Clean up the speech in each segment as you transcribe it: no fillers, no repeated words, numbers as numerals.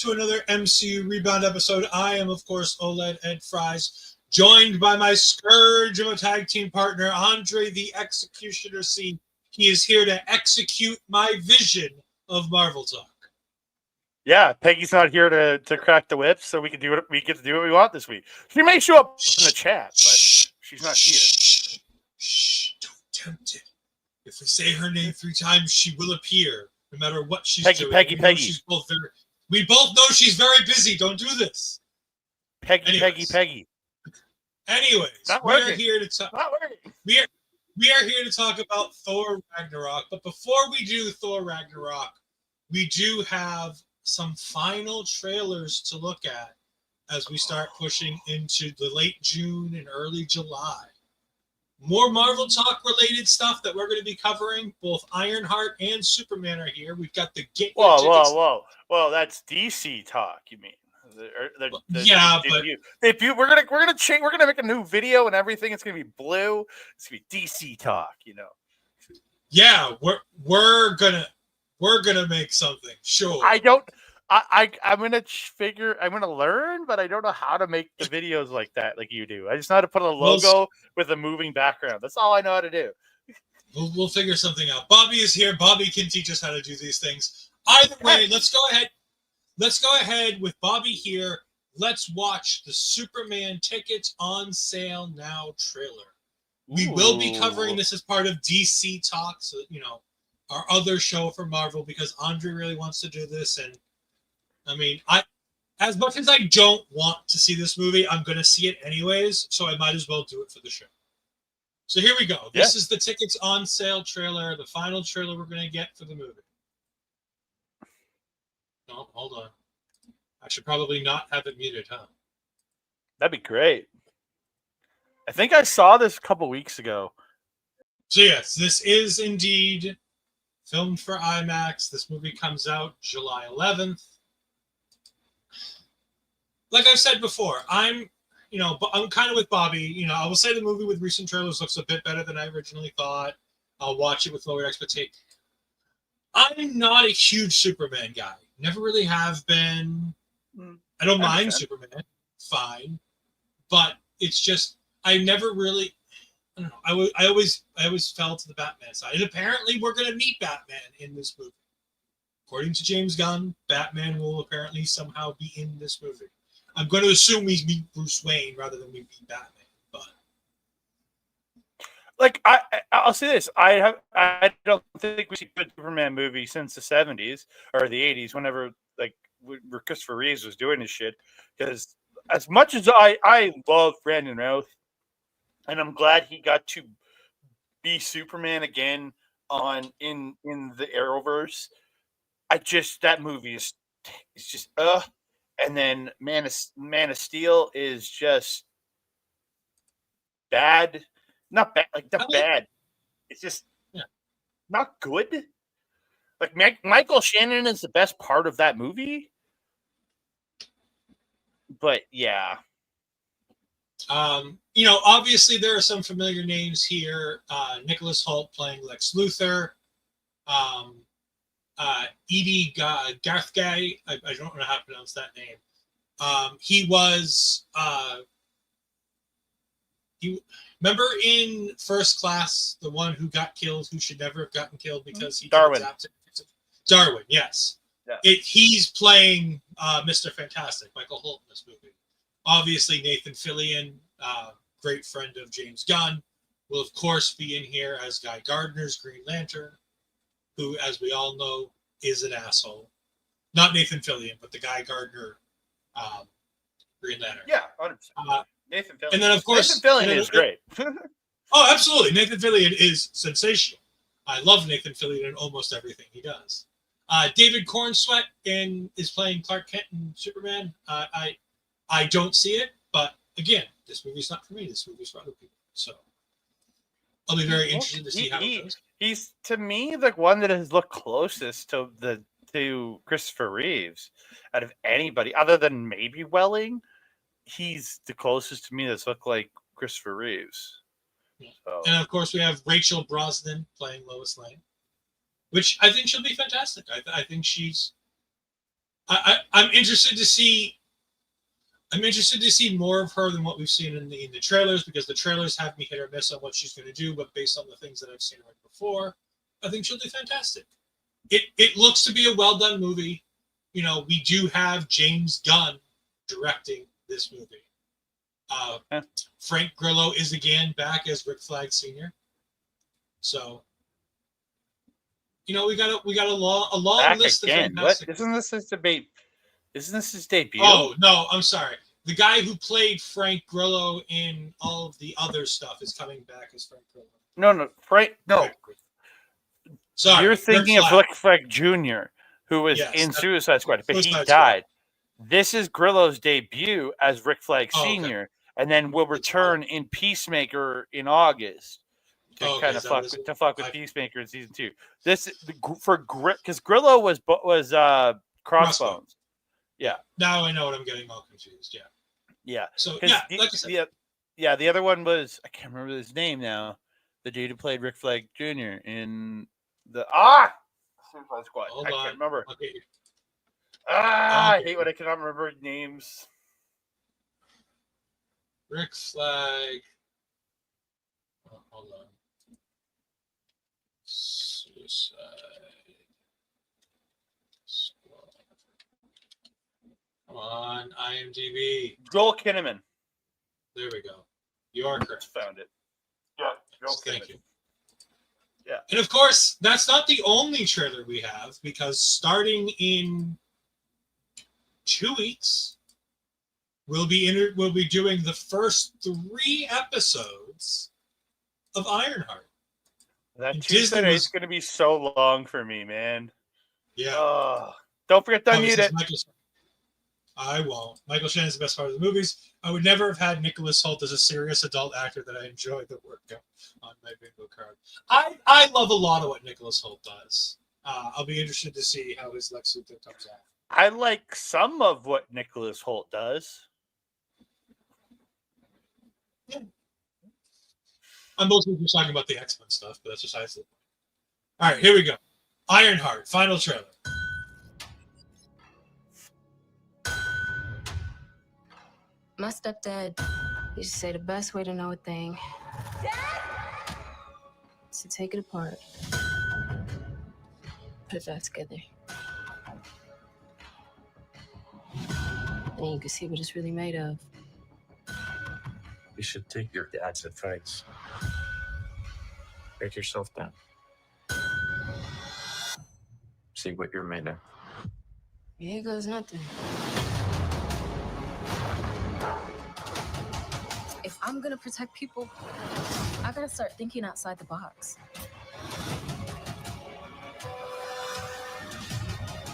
to another MCU Rebound episode. I am, of course, OLED Ed Fries, joined by my scourge of a tag team partner, Andre the Executioner C. He is here to execute my vision of Marvel Talk. Yeah, Peggy's not here to crack the whip, so we get to do what we want this week. She may show up in the chat, but she's not here. Shh, don't tempt it. If we say her name 3 times, she will appear, no matter what she's doing. Peggy. We both know she's very busy. Don't do this. Peggy. Anyways, we are here to talk. We are here to talk about Thor Ragnarok. But before we do Thor Ragnarok, we do have some final trailers to look at as we start pushing into the late June and early July. More Marvel Talk related stuff that we're going to be covering. Both Ironheart and Superman are here. We've got the get. Whoa! That's DC Talk. You mean? We're gonna make a new video and everything. It's gonna be blue. It's gonna be DC Talk. You know. Yeah, we're gonna make something. Sure. I'm gonna learn, but I don't know how to make the videos like that, like you do. I just know how to put a logo with a moving background. That's all I know how to do. We'll figure something out. Bobby is here. Bobby can teach us how to do these things. Either way, let's go ahead. Let's go ahead with Bobby here. Let's watch the Superman Tickets on Sale Now trailer. We will be covering this as part of DC Talk, so our other show for Marvel, because Andre really wants to do this. And I mean, as much as I don't want to see this movie, I'm going to see it anyways, so I might as well do it for the show. So here we go. This is the Tickets on Sale trailer, the final trailer we're going to get for the movie. Oh, hold on. I should probably not have it muted, huh? That'd be great. I think I saw this a couple weeks ago. So yes, this is indeed filmed for IMAX. This movie comes out July 11th. Like I've said before, I'm kind of with Bobby. I will say the movie with recent trailers looks a bit better than I originally thought. I'll watch it with lower expectations. I'm not a huge Superman guy. Never really have been. I don't mind Superman. Fine. But it's just, I never really, I don't know. I always fell to the Batman side. And apparently we're going to meet Batman in this movie. According to James Gunn, Batman will apparently somehow be in this movie. I'm going to assume we meet Bruce Wayne rather than we meet Batman. But I'll say this: I don't think we see a good Superman movie since the 70s or the 80s, whenever where Christopher Reeves was doing his shit. Because as much as I love Brandon Routh, and I'm glad he got to be Superman again in the Arrowverse, that movie is just and then Man of Steel is just bad. Not bad, not bad. It's just not good. Michael Shannon is the best part of that movie. But yeah. Obviously there are some familiar names here. Nicholas Hoult playing Lex Luthor. Edie Gathguy. I don't know how to pronounce that name. He was remember in First Class, the one who got killed, who should never have gotten killed because he Darwin. Darwin, yes. Yeah. He's playing Mr. Fantastic, Michael Hoult in this movie. Obviously, Nathan Fillion, great friend of James Gunn, will of course be in here as Guy Gardner's Green Lantern, who, as we all know, is an asshole. Not Nathan Fillion, but the Guy Gardner Green Lantern. Yeah, 100%. Nathan Fillion. And then, of course, Nathan Fillion is great. Oh, absolutely. Nathan Fillion is sensational. I love Nathan Fillion in almost everything he does. David Cornsweet is playing Clark Kent in Superman. I don't see it, but again, this movie's not for me. This movie's for other people. So I'll be very interested to see how it goes. He's, to me, the one that has looked closest to Christopher Reeves out of anybody, other than maybe Welling. He's the closest to me that's looked like Christopher Reeves. Yeah. So. And of course, we have Rachel Brosnan playing Lois Lane, which I think she'll be fantastic. I think she's I'm interested to see. I'm interested to see more of her than what we've seen in the trailers, because the trailers have me hit or miss on what she's going to do. But based on the things that I've seen right before, I think she'll do fantastic. It looks to be a well done movie. You know, we do have James Gunn directing this movie. Frank Grillo is again back as Rick Flag Sr. So, you know, we got a long Back list again. of fantastic. What? Isn't this his debate? Isn't this his debut? Oh no, I'm sorry. The guy who played Frank Grillo in all of the other stuff is coming back as Frank Grillo. No, Frank. No, sorry, you're thinking of Rick Flag Jr., who was in Suicide Squad, but he died. This is Grillo's debut as Rick Flag Sr., and then will return in Peacemaker in August to kind of fuck with Peacemaker in season 2. This for because Grillo was Crossbones. Yeah. Now I know what I'm getting all confused. Yeah. Yeah. So yeah, like I said. The other one was, I can't remember his name now. The dude who played Rick Flag Jr. in the Suicide Squad. I can't remember. Okay. I hate when I cannot remember names. Rick Flag. Oh, hold on. Suicide Squad. Come on, IMDb. Joel Kinnaman. There we go. You are correct. Found it. Yeah, Joel Kinnaman. Thank you. Yeah. And of course, that's not the only trailer we have, because starting in 2 weeks, we'll be doing the first 3 episodes of Ironheart. That Tuesday is going to be so long for me, man. Yeah. Don't forget to unmute it. I won't. Michael Shannon is the best part of the movies. I would never have had Nicholas Hoult as a serious adult actor that I enjoyed the work on my bingo card. I love a lot of what Nicholas Hoult does. I'll be interested to see how his Lex Luthor comes out. I like some of what Nicholas Hoult does. Yeah. I'm mostly just talking about the X-Men stuff, but that's just how I see it. All right, here we go. Ironheart, final trailer. My stepdad used to say the best way to know a thing is to take it apart, put it back together. And you can see what it's really made of. You should take your dad's advice. Break yourself down. See what you're made of. Here goes nothing. If I'm gonna protect people, I gotta start thinking outside the box.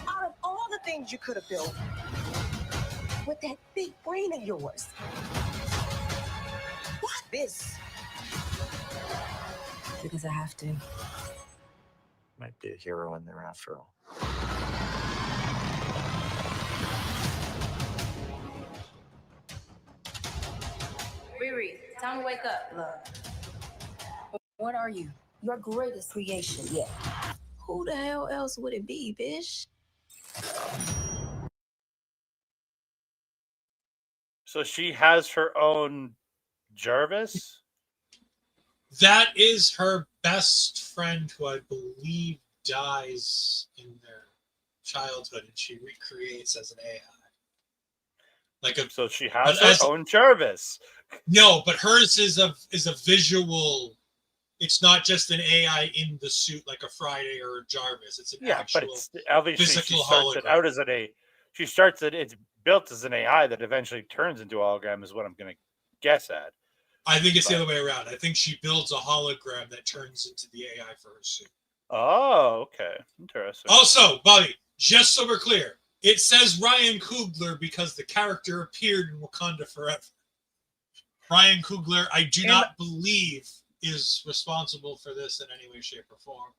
Out of all the things you could have built with that big brain of yours, why this? Because I have to. Might be a hero in there after all. Riri, time to wake up, love. What are you? Your greatest creation yet. Who the hell else would it be, bitch? So she has her own Jarvis? That is her best friend, who I believe dies in their childhood, and she recreates as an AI. So she has her own Jarvis. No, but hers is a visual. It's not just an AI in the suit like a Friday or a Jarvis. It's an actual, but it's obviously physical she starts hologram. it out as an A. She starts it. It's built as an AI that eventually turns into a hologram. Is what I'm going to guess at. I think it's the other way around. I think she builds a hologram that turns into the AI for her suit. Oh, okay, interesting. Also, Bobby, just so we're clear, it says Ryan Coogler because the character appeared in Wakanda Forever. Ryan Coogler, I do not believe, is responsible for this in any way, shape, or form,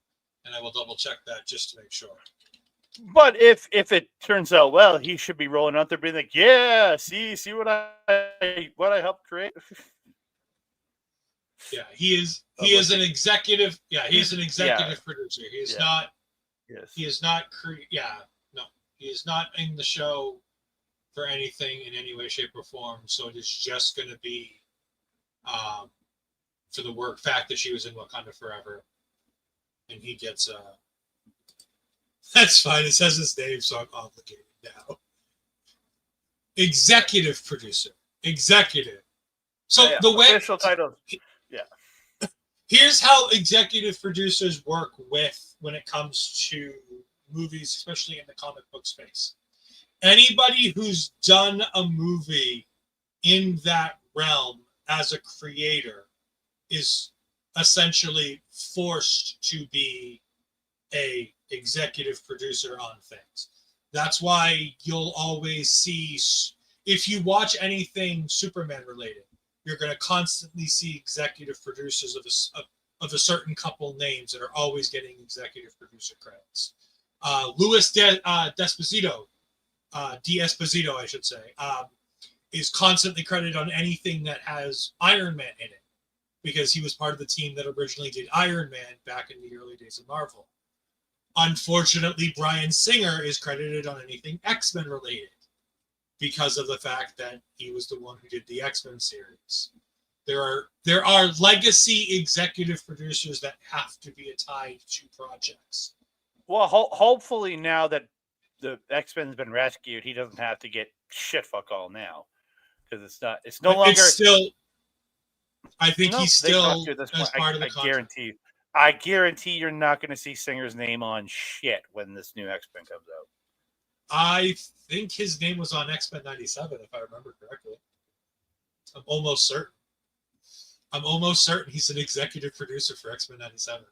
and I will double check that just to make sure. But if it turns out well, he should be rolling out there being like, "Yeah, see what I helped create." Yeah, he is an executive. Yeah, he is an executive producer. He is not. Yes. He is not. He is not in the show for anything in any way, shape, or form. So it is just going to be for the fact that she was in Wakanda Forever, and he gets That's fine. It says his name, so I'm obligated now. Executive producer. Executive. So the way official title. Yeah. Here's how executive producers work when it comes to movies, especially in the comic book space. Anybody who's done a movie in that realm as a creator is essentially forced to be a executive producer on things. That's why you'll always see, if you watch anything Superman related, you're going to constantly see executive producers of a certain couple names that are always getting executive producer credits. Louis D'Esposito, I should say, is constantly credited on anything that has Iron Man in it, because he was part of the team that originally did Iron Man back in the early days of Marvel. Unfortunately, Bryan Singer is credited on anything X-Men related because of the fact that he was the one who did the X-Men series. There are legacy executive producers that have to be tied to projects. Well, hopefully now that the X-Men's been rescued, he doesn't have to get shit fuck all now, because it's no longer. It's still. I think he's still as part of the contract. I guarantee you're not going to see Singer's name on shit when this new X-Men comes out. I think his name was on X-Men 97, if I remember correctly. I'm almost certain he's an executive producer for X-Men 97.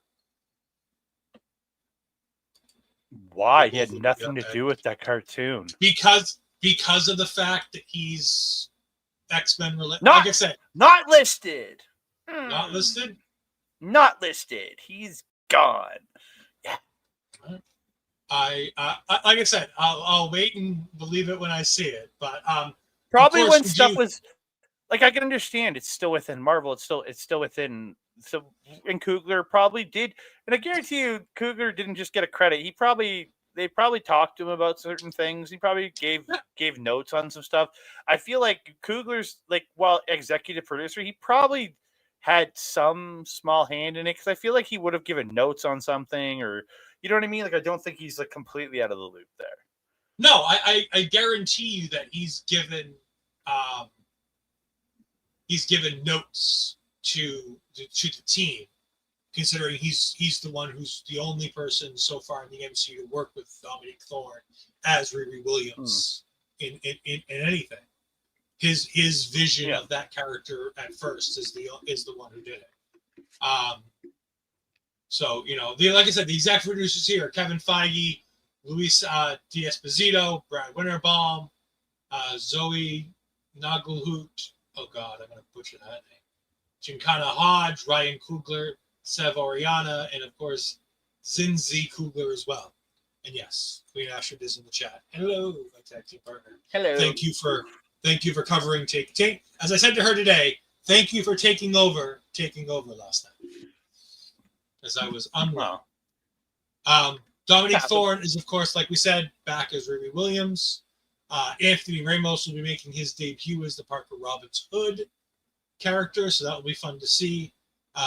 Why? He had nothing to do with that cartoon. Because of the fact that he's X-Men related. Like I said, not listed. Not listed? Not listed. He's gone. Yeah. Like I said, I'll wait and believe it when I see it. But probably when stuff was like, I can understand it's still within Marvel. It's still within. So, and Coogler probably did, and I guarantee you, Coogler didn't just get a credit. They probably talked to him about certain things. He probably gave notes on some stuff. I feel like Coogler's while executive producer, he probably had some small hand in it, because I feel like he would have given notes on something, or you know what I mean. Like, I don't think he's completely out of the loop there. No, I guarantee you that he's given notes to the team, considering he's the one who's the only person so far in the MCU to work with Dominic Thor as Riri Williams in anything. His vision of that character at first is the one who did it. So like I said, the exact producers here are Kevin Feige, Luis D'Esposito, Brad Winterbaum, Zoe Nagelhout. Oh God, I'm gonna butcher that name. Giancarlo Hodge, Ryan Coogler, Sev Oriana, and of course Zinzi Coogler as well. And yes, Queen Astrid is in the chat. Hello, my tag team partner. Hello. Thank you for covering take. As I said to her today, thank you for taking over last night, as I was unwell. Dominic Thorne is, of course, like we said, back as Riri Williams. Anthony Ramos will be making his debut as the Parker Robbins Hood character, so that will be fun to see.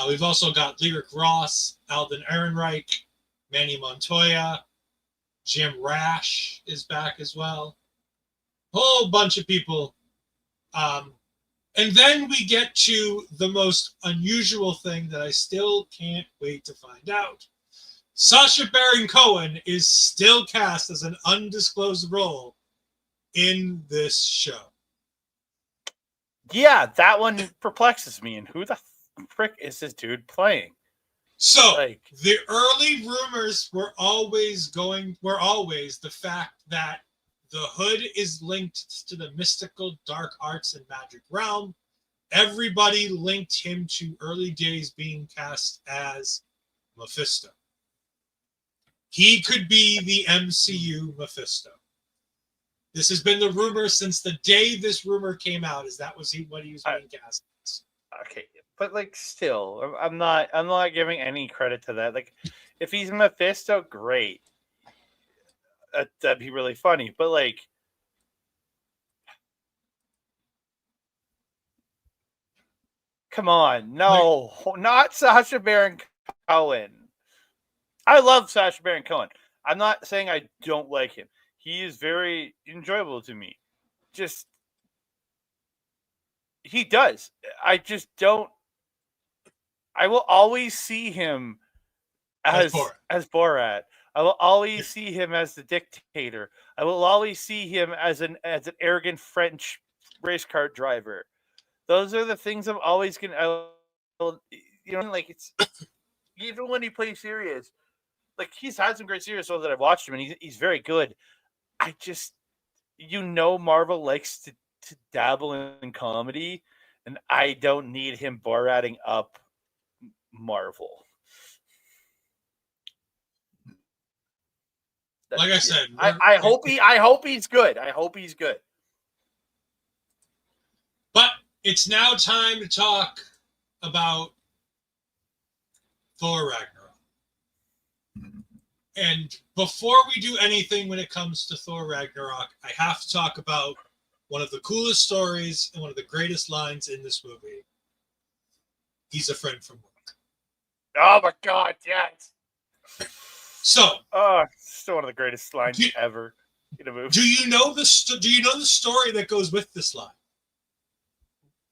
We've also got Lyric Ross, Alden Ehrenreich, Manny Montoya, Jim Rash is back as well. Whole bunch of people. And then we get to the most unusual thing that I still can't wait to find out. Sacha Baron Cohen is still cast as an undisclosed role in this show. Yeah, that one perplexes me. And who the frick is this dude playing? So the early rumors were always the fact that the Hood is linked to the mystical dark arts and magic realm. Everybody linked him to early days being cast as Mephisto. He could be the MCU Mephisto. This has been the rumor since the day this rumor came out. What he was being cast as. Okay, but still, I'm not giving any credit to that. If he's Mephisto, great. that'd be really funny. But like, come on, no, not Sacha Baron Cohen. I love Sacha Baron Cohen. I'm not saying I don't like him. He is very enjoyable to me. Just he does. I just don't. I will always see him as Borat. I will always see him as the dictator. I will always see him as an arrogant French race car driver. Those are the things I'm always gonna. Like it's even when he plays serious. Like he's had some great series roles that I've watched him, and he's very good. I just, Marvel likes to dabble in comedy, and I don't need him Borating up Marvel. Like I said, I hope he's good. I hope he's good. But it's now time to talk about Thor Ragnarok. And before we do anything when it comes to Thor Ragnarok, I have to talk about one of the coolest stories and one of the greatest lines in this movie. He's a friend from work. Oh my God, yes. So, still one of the greatest lines ever in a movie. Do you know the story that goes with this line?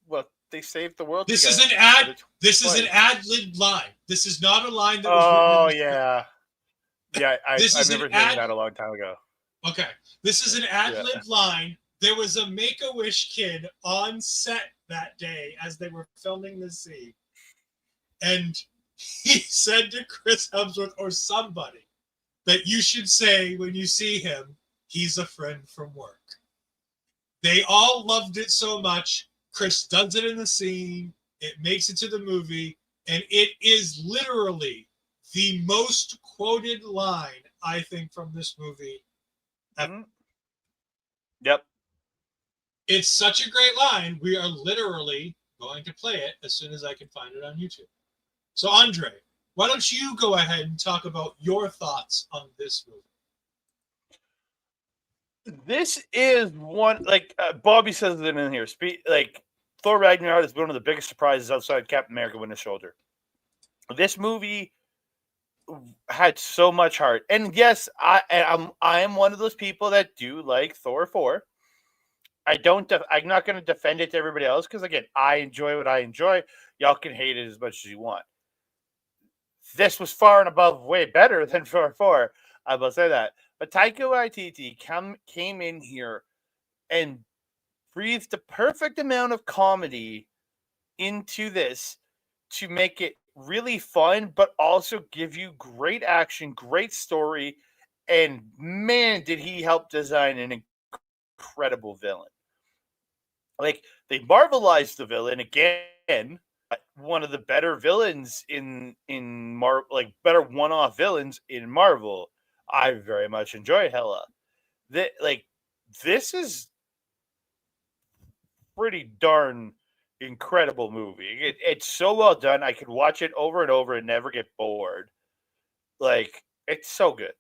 Well, they saved the world. This is an ad-lib line. This is not a line that was written. Oh yeah. Yeah, I remember hearing that a long time ago. Okay. This is an ad-lib line. There was a Make-A-Wish kid on set that day as they were filming the scene. And he said to Chris Hemsworth or somebody that you should say when you see him, he's a friend from work. They all loved it so much. Chris does it in the scene. It makes it to the movie. And it is literally the most quoted line, I think, from this movie ever. Yep. It's such a great line. We are literally going to play it as soon as I can find it on YouTube. So, Andre, why don't you go ahead and talk about your thoughts on this movie? This is one, like Bobby says it in here. Thor Ragnarok is one of the biggest surprises outside Captain America: Winter Soldier. This movie had so much heart, and yes, I am one of those people that do like Thor 4. I'm not going to defend it to everybody else because again, I enjoy what I enjoy. Y'all can hate it as much as you want. This was far and above way better than Thor 4. I will say that. But Taika Waititi came in here and breathed the perfect amount of comedy into this to make it really fun, but also give you great action, great story, and man, did he help design an incredible villain. Like, they marvelized the villain again. One of the better villains in Marvel, like better one-off villains in Marvel. I very much enjoy Hela. This is pretty darn incredible movie. It's so well done. I could watch it over and over and never get bored. Like, it's so good.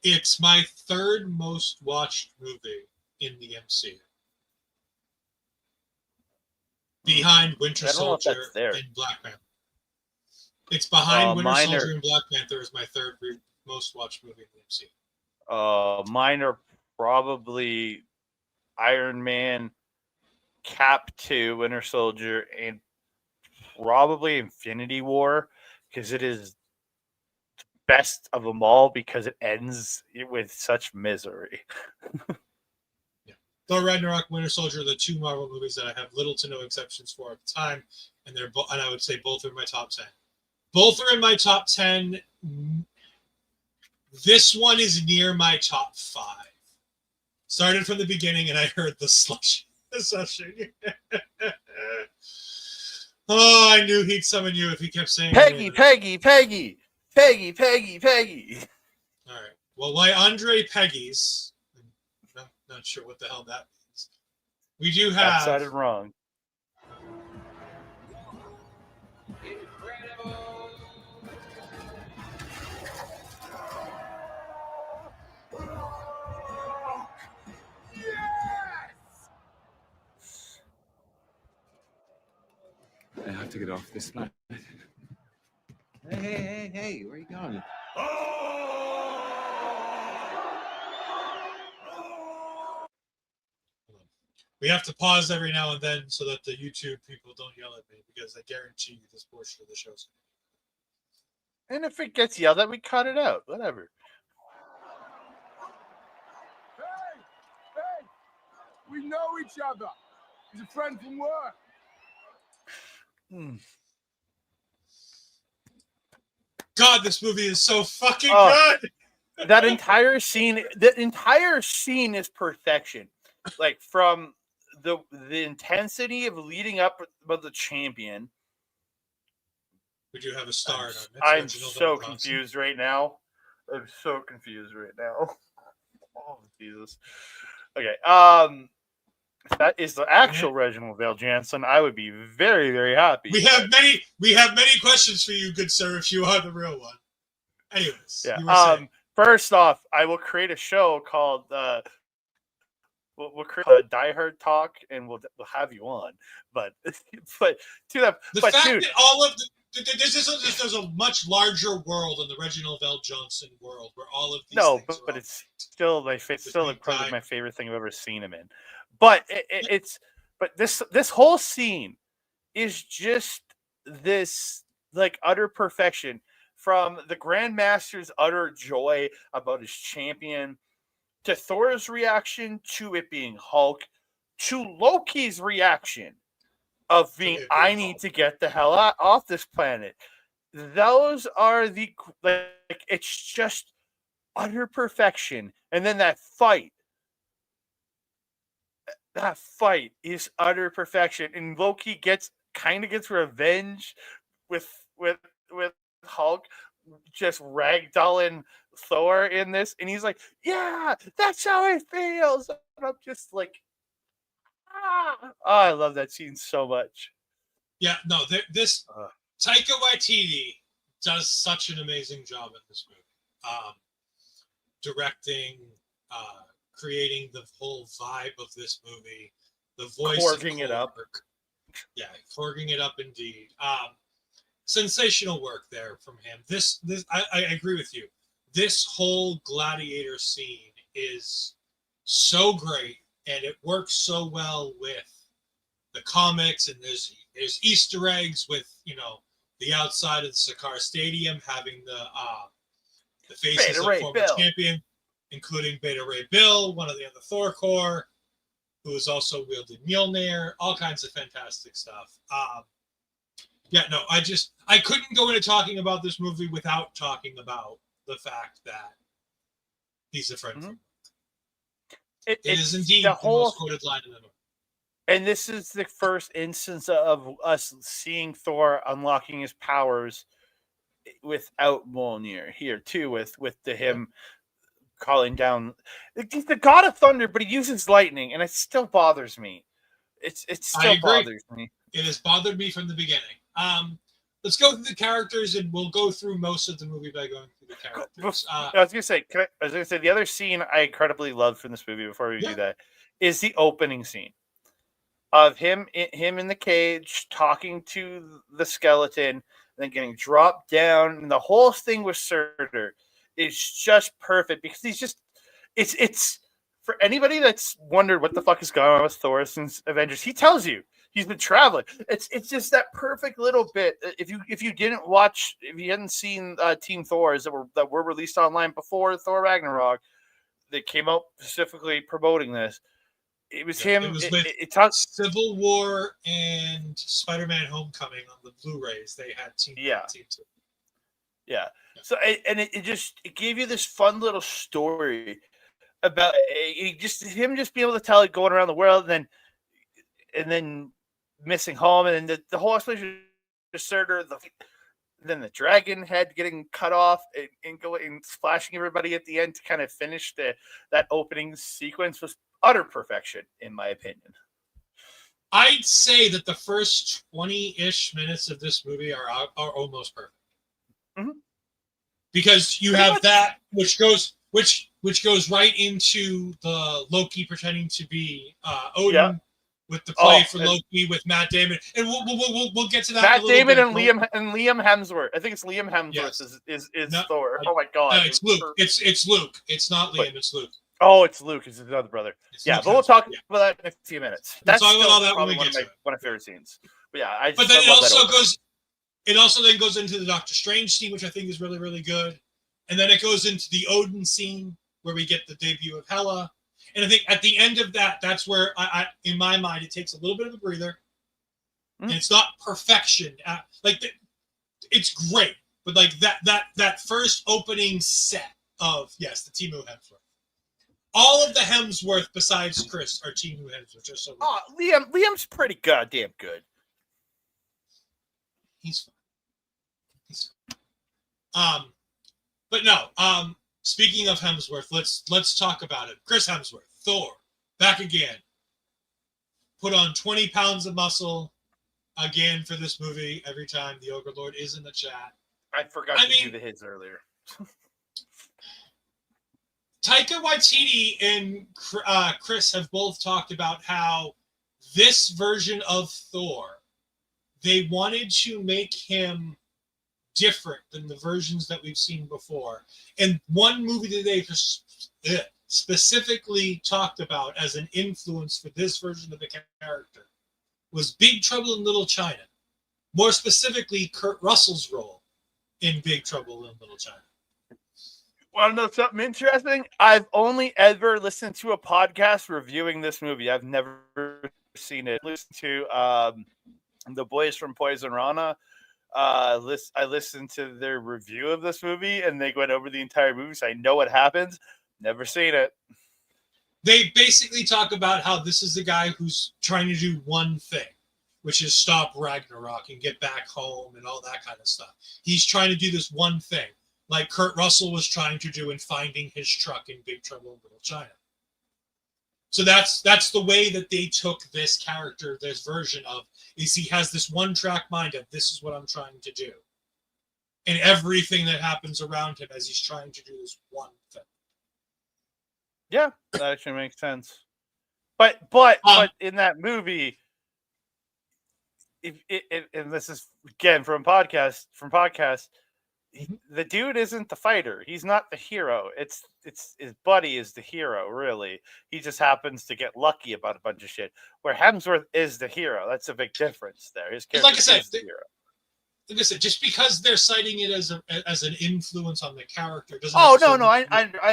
It's my third most watched movie in the MCU. Behind Winter Soldier and Black Panther. It's behind Winter Soldier and Black Panther is my third most watched movie in the MCU. Mine are probably Iron Man, Cap 2, Winter Soldier, and probably Infinity War, because it is the best of them all because it ends with such misery. Thor Ragnarok, Winter Soldier are the two Marvel movies that I have little to no exceptions for at the time, and I would say both are in my top 10. Both are in my top 10. This one is near my top 5. Started from the beginning, and I heard the slushing. Oh, I knew he'd summon you if he kept saying Peggy. All right. Well, why Andre Peggy's? Not sure what the hell that means. We do have. That sounded wrong. I have to get off this planet. Hey, where are you going? We have to pause every now and then so that the YouTube people don't yell at me, because I guarantee you this portion of the show's. And if it gets yelled at, we cut it out. Whatever. Hey, we know each other. He's a friend from work. God, this movie is so fucking good. The entire scene is perfection. Like, from the intensity of leading up about the champion. We do have a star. I'm so confused right now. Oh, Jesus. Okay. If that is the actual Reginald Vale Jansen, I would be very, very happy. We have many questions for you, good sir, if you are the real one. Anyways, yeah. First off, I will create a show called we'll create a Die Hard Talk, and we'll have you on. But to that, that all of there's a much larger world in the Reginald Vale Johnson world where all of these things but it's still probably my favorite thing I've ever seen him in. But this whole scene is just this like utter perfection, from the Grandmaster's utter joy about his champion, to Thor's reaction to it being Hulk, to Loki's reaction of being, I need to get the hell off this planet. Those are it's just utter perfection. And then that fight is utter perfection. And Loki gets revenge with Hulk just ragdolling Thor in this, and he's like, yeah, that's how it feels. And I'm just like, I love that scene so much. Yeah, no, this Taika Waititi does such an amazing job in this movie. Directing, creating the whole vibe of this movie, the voice Korging it up. Yeah, korging it up indeed. Sensational work there from him. This I agree with you. This whole gladiator scene is so great, and it works so well with the comics, and there's Easter eggs with, the outside of the Sakar Stadium having the faces of former champion, including Beta Ray Bill, one of the other Thor Corps, who is also wielding Mjolnir, all kinds of fantastic stuff. I couldn't go into talking about this movie without talking about the fact that he's a friend from. It is indeed the most quoted line in the movie. And this is the first instance of us seeing Thor unlocking his powers without Mjolnir here too, with him calling down. He's the god of thunder, but he uses lightning, and it still bothers me. It still bothers me. It has bothered me from the beginning. Let's go through the characters, and we'll go through most of the movie by going through the characters. I was gonna say the other scene I incredibly loved from this movie, before we do that, is the opening scene of him in the cage talking to the skeleton, and then getting dropped down, and the whole thing with Surtur is just perfect, because he's just it's for anybody that's wondered what the fuck is going on with Thor since Avengers, he tells you he's been traveling. It's just that perfect little bit. If you hadn't seen Team Thors that were released online before Thor Ragnarok, that came out specifically promoting this, it was him. It was with Civil War and Spider-Man: Homecoming on the Blu-rays. They had Team 2. Yeah. So it gave you this fun little story about him just being able to tell it going around the world, and then missing home, and then the whole explanation of Surtur, then the dragon head getting cut off and splashing everybody at the end to kind of finish that opening sequence was utter perfection, in my opinion. I'd say that the first 20-ish minutes of this movie are almost perfect. Mm-hmm. Because you have that which goes right into the Loki pretending to be Odin, with the play Oh, for and- Loki with Matt Damon, and we'll get to that. Matt in a little Damon bit. and Liam Hemsworth. I think it's Liam Hemsworth Yes. is No, Thor. Oh my god. No, it's Luke. It's Luke. It's not Liam. Wait. It's Luke. Oh, it's Luke. It's his other brother. It's Yeah, Luke but we'll Hemsworth, talk yeah. about that in a few minutes. We'll That's talk about still all that when probably we one get of to my it. one of my favorite scenes. But yeah, I But just then it love that also opening. goes. It also then goes into the Doctor Strange scene, which I think is really, really good, and then it goes into the Odin scene where we get the debut of Hela. And I think at the end of that, that's where I in my mind, it takes a little bit of a breather. Mm. And it's not perfection. It's great, but like that first opening set of the Teemu Hemsworth. All of the Hemsworth besides Chris are Teemu Hemsworth. Just so Oh, Liam's pretty goddamn good. he's fine. He's fine. But no. Speaking of Hemsworth, let's talk about it. Chris Hemsworth, Thor, back again. Put on 20 pounds of muscle again for this movie every time the Ogre Lord is in the chat. I forgot to do the hits earlier. Taika Waititi and Chris have both talked about how this version of Thor, they wanted to make him different than the versions that we've seen before. And one movie that they specifically talked about as an influence for this version of the character was Big Trouble in Little China. More specifically, Kurt Russell's role in Big Trouble in Little China. Want to know something interesting? I've only ever listened to a podcast reviewing this movie. I've never seen it. Listened to the boys from Poison Rana. I listened to their review of this movie, and they went over the entire movie, so I know what happens. Never seen it. They basically talk about how this is the guy who's trying to do one thing, which is stop Ragnarok and get back home and all that kind of stuff. He's trying to do this one thing, like Kurt Russell was trying to do in finding his truck in Big Trouble in Little China. So that's the way that they took this character, this version of, is he has this one track mind of this is what I'm trying to do. And everything that happens around him as he's trying to do this one thing. Yeah, that actually makes sense. But in that movie, and this is again from podcast, the dude isn't the fighter. He's not the hero. It's his buddy is the hero, really. He just happens to get lucky about a bunch of shit. Where Hemsworth is the hero. That's a big difference there. His character is the hero. Like I said, just because they're citing it as an influence on the character doesn't. Oh no, I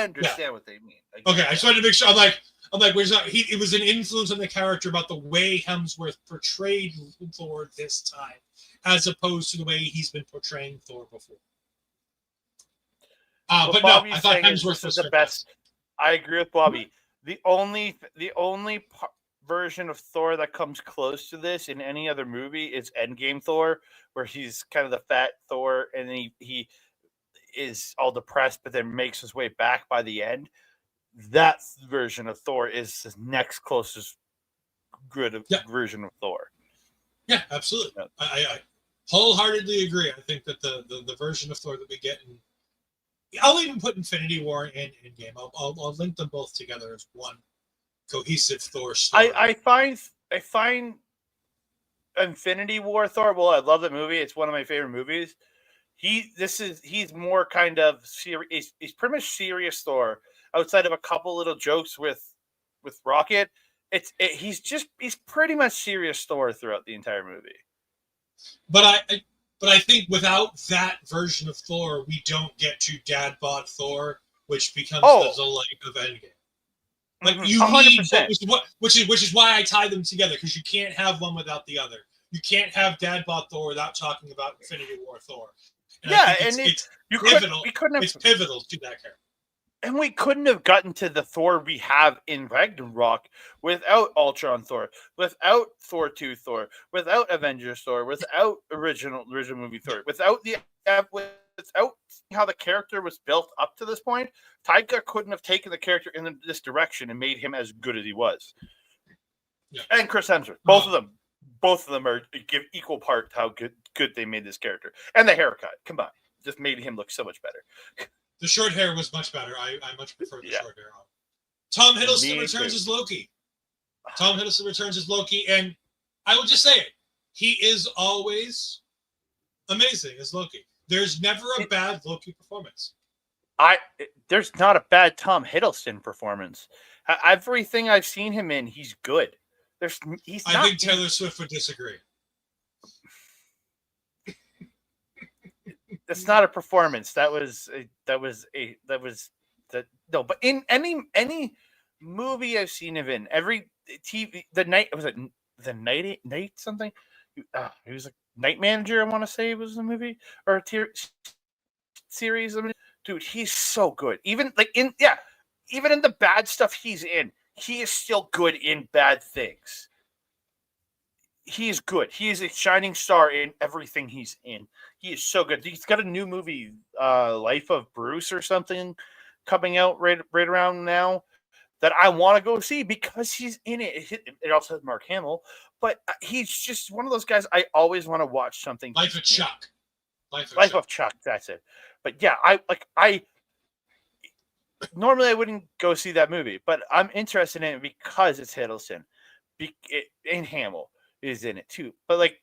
understand what they mean. Okay, I just wanted to make sure. I'm like, it was an influence on the character about the way Hemsworth portrayed Thor this time, as opposed to the way he's been portraying Thor before. But no, I thought Hemsworth was the best. I agree with Bobby. The only version of Thor that comes close to this in any other movie is Endgame Thor, where he's kind of the fat Thor, and he is all depressed, but then makes his way back by the end. That version of Thor is the next closest good version of Thor. Yeah, absolutely. Yeah. I wholeheartedly agree. I think that the version of Thor that we get in, I'll even put Infinity War and Endgame. I'll link them both together as one cohesive Thor story. I find Infinity War Thor. Well, I love that movie. It's one of my favorite movies. He's more kind of serious. He's pretty much serious Thor. Outside of a couple little jokes with Rocket, he's pretty much serious Thor throughout the entire movie. But I think without that version of Thor, we don't get to Dad Bod Thor, which becomes the light of Endgame. Like you 100%. Need which is why I tie them together, because you can't have one without the other. You can't have Dad Bod Thor without talking about Infinity War Thor. And it's pivotal. It's pivotal to that character. And we couldn't have gotten to the Thor we have in Ragnarok without Ultron Thor, without Thor 2 Thor, without Avengers Thor, without original movie Thor, without how the character was built up to this point. Taika couldn't have taken the character in this direction and made him as good as he was. Yeah. And Chris Hemsworth, both of them are give equal part how good they made this character, and the haircut combined just made him look so much better. The short hair was much better. I much prefer the short hair. Tom Hiddleston returns as Loki. Tom Hiddleston returns as Loki, and I will just say it. He is always amazing as Loki. There's never a bad Loki performance. There's not a bad Tom Hiddleston performance. Everything I've seen him in, he's good. I think Taylor Swift would disagree. That's not a performance. But in any movie I've seen him in, every TV, the night something. He was a night manager. I want to say it was the movie or a series. I mean, dude, he's so good. Even in the bad stuff he's in, he is still good in bad things. He is good. He is a shining star in everything he's in. He is so good. He's got a new movie, Life of Bruce or something, coming out right around now that I want to go see because he's in it. It also has Mark Hamill, but he's just one of those guys I always want to watch something. Life of Chuck. Life of Chuck. That's it. But yeah, I normally I wouldn't go see that movie, but I'm interested in it because it's Hiddleston, and Hamill is in it too. But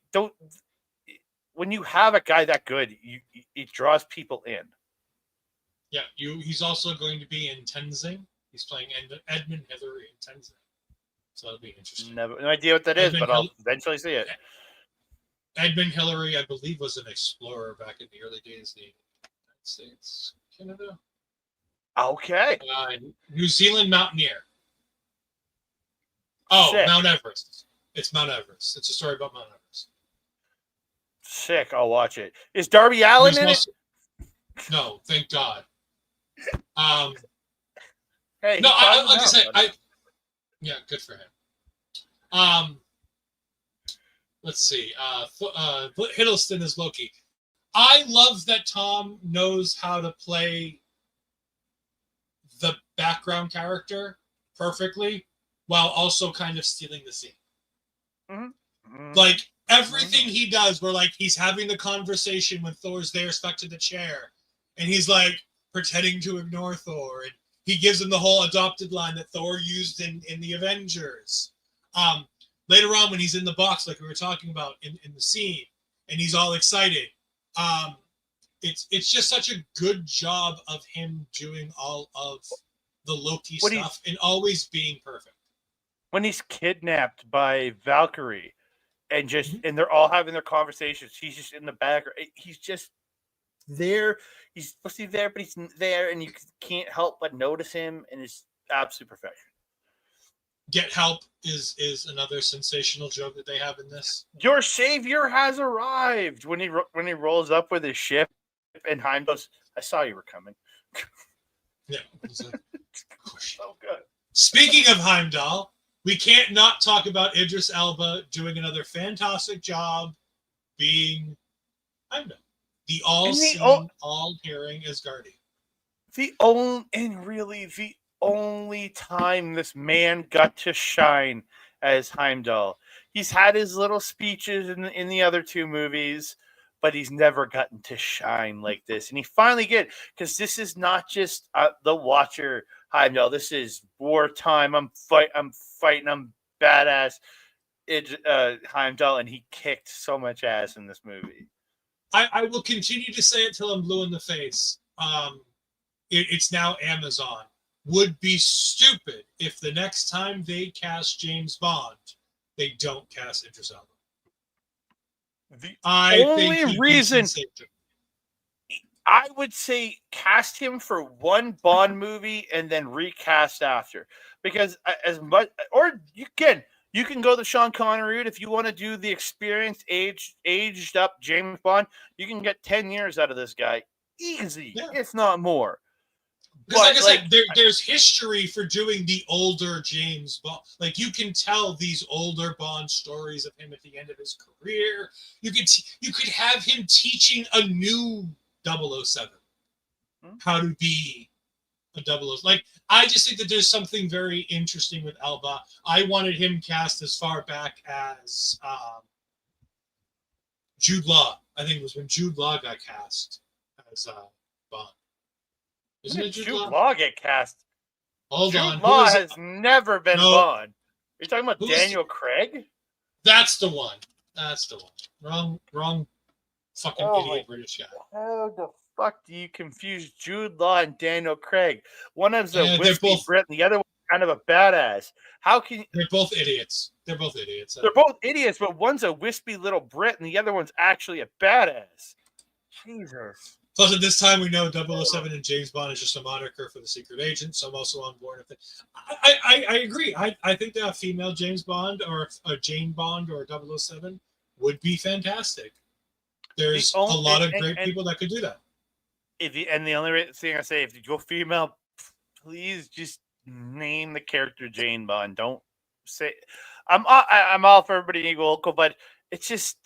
when you have a guy that good, it draws people in. Yeah, he's also going to be in Tenzing. He's playing Edmund Hillary in Tenzing, so that'll be interesting. No idea what that is, but I'll eventually see it. Edmund Hillary, I believe, was an explorer back in the early days of the United States, Canada. Okay. New Zealand mountaineer. Oh, sick. Mount Everest. It's Mount Everest. It's a story about Mount Everest. Sick. I'll watch it. Is Darby Allin in it? No, thank God. Hey, no, like I said, yeah, good for him. Let's see. Hiddleston is Loki. I love that Tom knows how to play the background character perfectly while also kind of stealing the scene. Mm-hmm. Like everything he does, where he's having the conversation when Thor's there stuck to the chair, and he's pretending to ignore Thor, and he gives him the whole adopted line that Thor used in the Avengers. Later on, when he's in the box, like we were talking about in the scene, and he's all excited, it's just such a good job of him doing all of the Loki stuff and always being perfect. When he's kidnapped by Valkyrie, and and they're all having their conversations, he's just in the background. He's just there. He's supposed to be there, but he's there, and you can't help but notice him, and it's absolute perfection. Get help is another sensational joke that they have in this. Your savior has arrived when he rolls up with his ship, and Heim goes, "I saw you were coming." Yeah, so good. Speaking of Heimdall, we can't not talk about Idris Elba doing another fantastic job being Heimdall, the all-seeing, all-hearing Asgardian. The only time this man got to shine as Heimdall. He's had his little speeches in the other two movies, but he's never gotten to shine like this. And he finally get, because this is not just the Watcher Heimdall. This is wartime. I'm fighting. I'm badass. Heimdall, and he kicked so much ass in this movie. I will continue to say it till I'm blue in the face. It's now Amazon. Would be stupid if the next time they cast James Bond, they don't cast Idris Elba. The only reason I would say cast him for one Bond movie and then recast after, because as much, or you can go the Sean Connery route if you want to do the experienced aged up James Bond. You can get 10 years out of this guy easy, if not more. Because like I said, there's history for doing the older James Bond. Like, you can tell these older Bond stories of him at the end of his career. You could have him teaching a new 007 how to be a 007. Like, I just think that there's something very interesting with Elba. I wanted him cast as far back as Jude Law. I think it was when Jude Law got cast as Bond. Isn't it Jude Law get cast? Hold Jude on. Law has never been Bond. You're talking about Who is Daniel Craig? That's the one. That's the one. Wrong fucking Oh idiot British guy. How the fuck do you confuse Jude Law and Daniel Craig? One of a Yeah, whiskey Brit, and the other one kind of a badass. How can they're both idiots? They're both idiots. they're both idiots, but one's a wispy little Brit, and the other one's actually a badass. Jesus. Plus, at this time, we know 007 and James Bond is just a moniker for the secret agent, so I'm also on board with it. I agree. I think that a female James Bond or a Jane Bond or 007 would be fantastic. There's a lot of great people that could do that. And the only thing I say, if you go female, please just name the character Jane Bond. Don't say I'm all for everybody equal, but it's just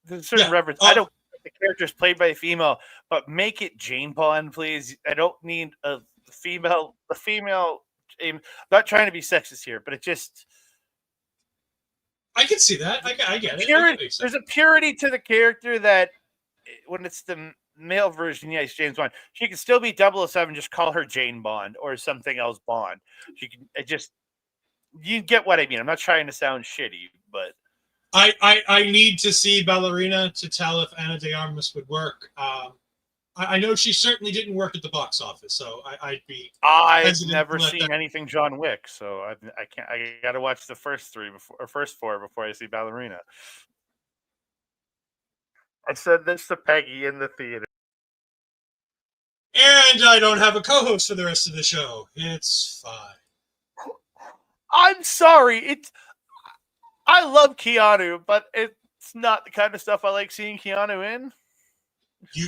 there's a certain reverence. I don't the character is played by a female, but make it Jane Bond, please. I don't need a female. I'm not trying to be sexist here, but it just. I can see that. I get it. There's a purity to the character that when it's the male version, it's James Bond. She can still be 007, just call her Jane Bond or something else Bond. She can you get what I mean. I'm not trying to sound shitty, but I need to see Ballerina to tell if Ana de Armas would work. I know she certainly didn't work at the box office, so I've never seen anything John Wick, so I can't. I got to watch the first four before I see Ballerina. I said this to Peggy in the theater, and I don't have a co-host for the rest of the show. It's fine. I'm sorry. I love Keanu, but it's not the kind of stuff I like seeing Keanu in. You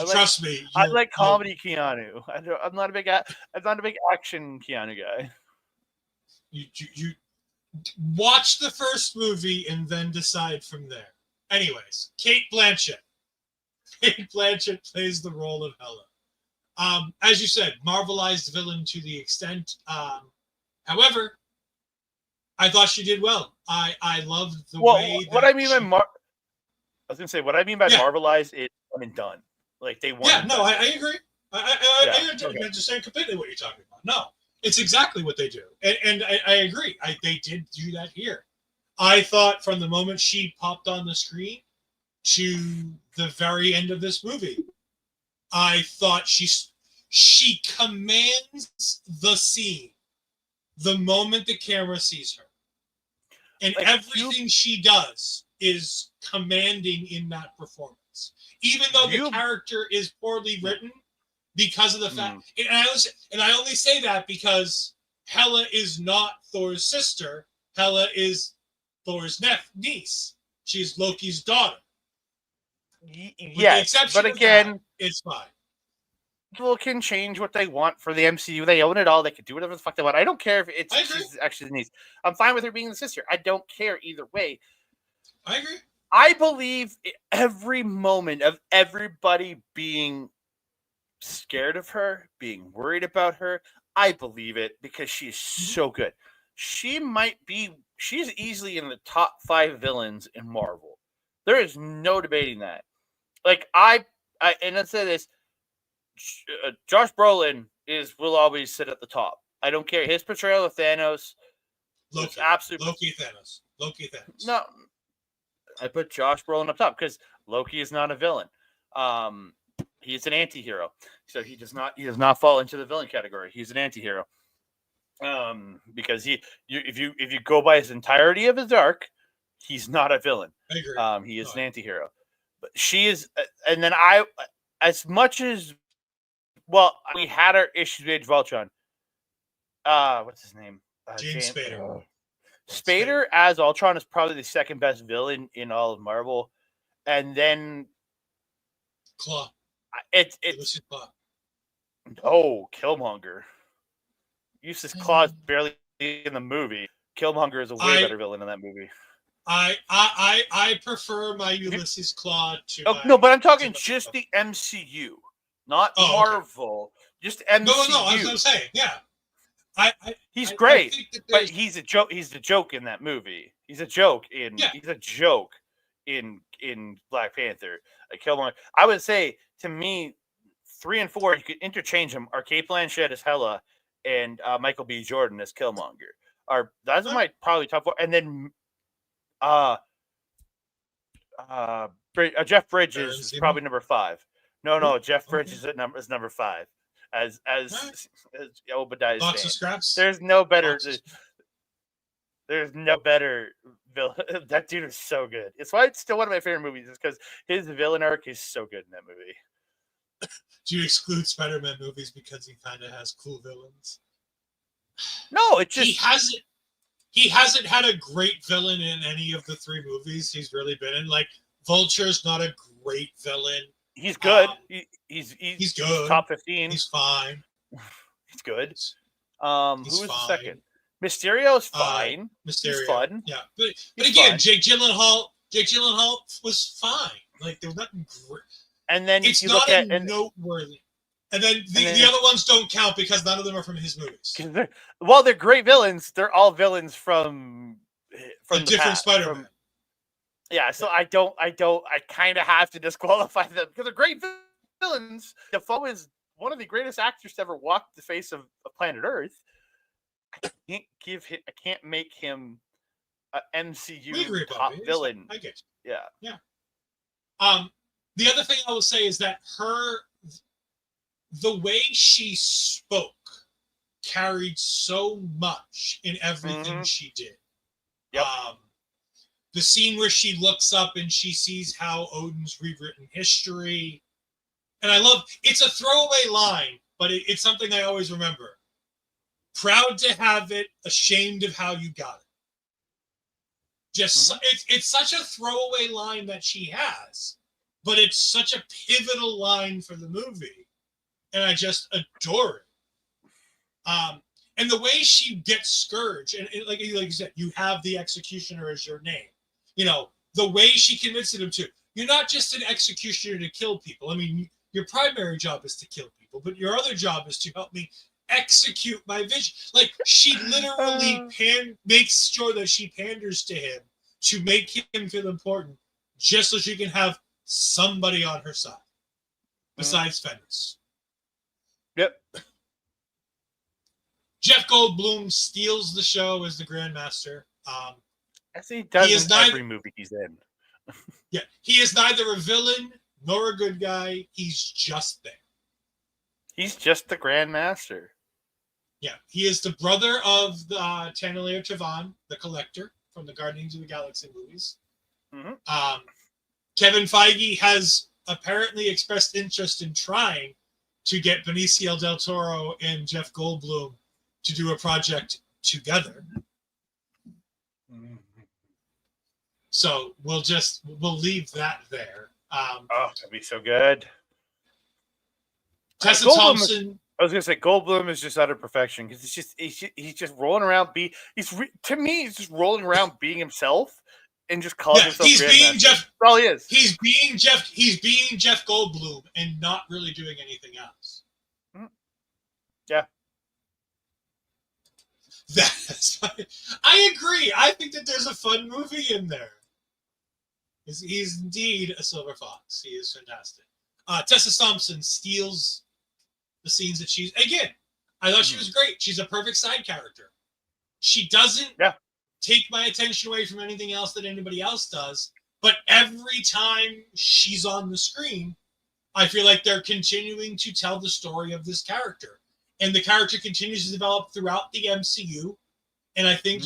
trust me. I like comedy Keanu. I'm not a big action Keanu guy. You watch the first movie and then decide from there. Anyways, Cate Blanchett. Cate Blanchett plays the role of Hela. As you said, Marvelized villain to the extent. However, I thought she did well. I loved the way. What I mean by Marvelized is one and done. Like they want. Yeah, no, I agree. I understand completely what you're talking about. No, it's exactly what they do, and I agree. They did do that here. I thought from the moment she popped on the screen to the very end of this movie, I thought she commands the scene the moment the camera sees her. And like everything she does is commanding in that performance. Even though the character is poorly written because of the fact... And I only say that because Hela is not Thor's sister. Hela is Thor's niece. She's Loki's daughter. Yes, but again... it's fine. People can change what they want for the MCU. They own it all. They can do whatever the fuck they want. I don't care if she's actually the niece. I'm fine with her being the sister. I don't care either way. I agree. I believe every moment of everybody being scared of her, being worried about her. I believe it because she's so good. She's easily in the top 5 villains in Marvel. There is no debating that. Like and let's say this. Josh Brolin will always sit at the top. I don't care. His portrayal of Thanos was absolutely Loki Thanos. No, I put Josh Brolin up top because Loki is not a villain. He's an anti-hero, so he does not fall into the villain category. He's an anti-hero. Because if you go by his entirety of his arc, he's not a villain. I agree. He is an anti-hero. But she is, and then as much as. Well, we had our issues with Age of Ultron. What's his name? James Spader. Spader as Ultron is probably the second best villain in all of Marvel, and then Claw. It's Claw. Oh, Killmonger. Ulysses Claw is barely in the movie. Killmonger is a way better villain in that movie. I prefer my Ulysses Claw to. No, but I'm talking just the MCU. Not Marvel, just MCU. No, as I'm saying, yeah. He's great, but he's a joke. He's the joke in that movie. He's a joke in Black Panther. Killmonger. I would say to me, 3 and 4 you could interchange them. Are Cate Blanchett as Hela and Michael B. Jordan as Killmonger. That's my probably top 4. And then Jeff Bridges is probably number 5. No, Jeff Bridges is number 5 as Obadiah's Box of saying. scraps. There's no better villain. That dude is so good. It's why it's still one of my favorite movies, is because his villain arc is so good in that movie. Do you exclude Spider-Man movies because he kind of has cool villains? No, it's just he hasn't had a great villain in any of the 3 movies he's really been in. Like Vulture's not a great villain. He's good. He's good. He's top 15. He's fine. He's good. He's Who was the second? Mysterio's fine. Mysterio. He's fun. Yeah, but He's again, fun. Jake Gyllenhaal was fine. Like there was nothing great. And then It's you not look at noteworthy. And then the other ones don't count because none of them are from his movies. While they're great villains, they're all villains from A the different past, Spider-Man. Yeah, so I kind of have to disqualify them because they're great villains. Dafoe is one of the greatest actors to ever walk the face of planet Earth. I can't make him an MCU top villain. I get you. Yeah. The other thing I will say is that the way she spoke carried so much in everything she did. Yep. The scene where she looks up and she sees how Odin's rewritten history. And I love, it's a throwaway line, but it's something I always remember. Proud to have it, ashamed of how you got it. Just it's such a throwaway line that she has, but it's such a pivotal line for the movie, and I just adore it. And the way she gets Scourge, and like you said, you have the executioner as your name. You know, the way she convinces him to, you're not just an executioner to kill people. I mean, your primary job is to kill people, but your other job is to help me execute my vision. Like, she literally makes sure that she panders to him to make him feel important, just so she can have somebody on her side besides Fenris. Yep. Jeff Goldblum steals the show as the Grandmaster. As he does in every movie he's in. Yeah, he is neither a villain nor a good guy. He's just there. He's just the Grandmaster. Yeah, he is the brother of the Tanelair Tavan, the Collector from the Guardians of the Galaxy movies. Kevin Feige has apparently expressed interest in trying to get Benicio del Toro and Jeff Goldblum to do a project together. So we'll leave that there. That'd be so good. Tessa Thompson. I was gonna say Goldblum is just utter perfection because he's just rolling around. To me, he's just rolling around being himself and just calling himself. He's being Jeff. That's all he is. He's being Jeff. He's being Jeff Goldblum and not really doing anything else. Yeah. That's fine. I agree. I think that there's a fun movie in there. He's indeed a silver fox. He is fantastic. Tessa Thompson steals the scenes that she's... Again, I thought she was great. She's a perfect side character. She doesn't take my attention away from anything else that anybody else does, but every time she's on the screen, I feel like they're continuing to tell the story of this character. And the character continues to develop throughout the MCU. And I think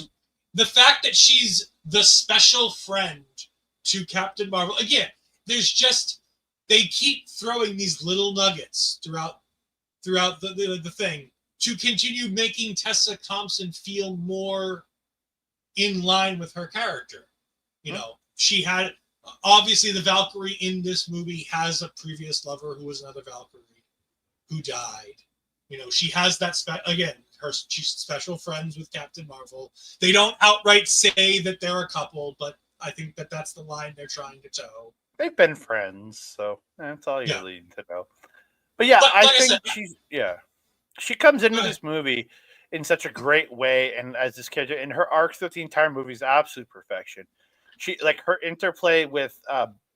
the fact that she's the special friend to Captain Marvel, again, there's just, they keep throwing these little nuggets throughout the thing to continue making Tessa Thompson feel more in line with her character. You know, she had, obviously the Valkyrie in this movie has a previous lover who was another Valkyrie who died. You know, she has that, she's special friends with Captain Marvel. They don't outright say that they're a couple, but I think that that's the line they're trying to toe. They've been friends, so that's all you really need to know. But yeah, I think she comes into this movie in such a great way, and as this character, and her arc throughout the entire movie is absolute perfection. She, like, her interplay with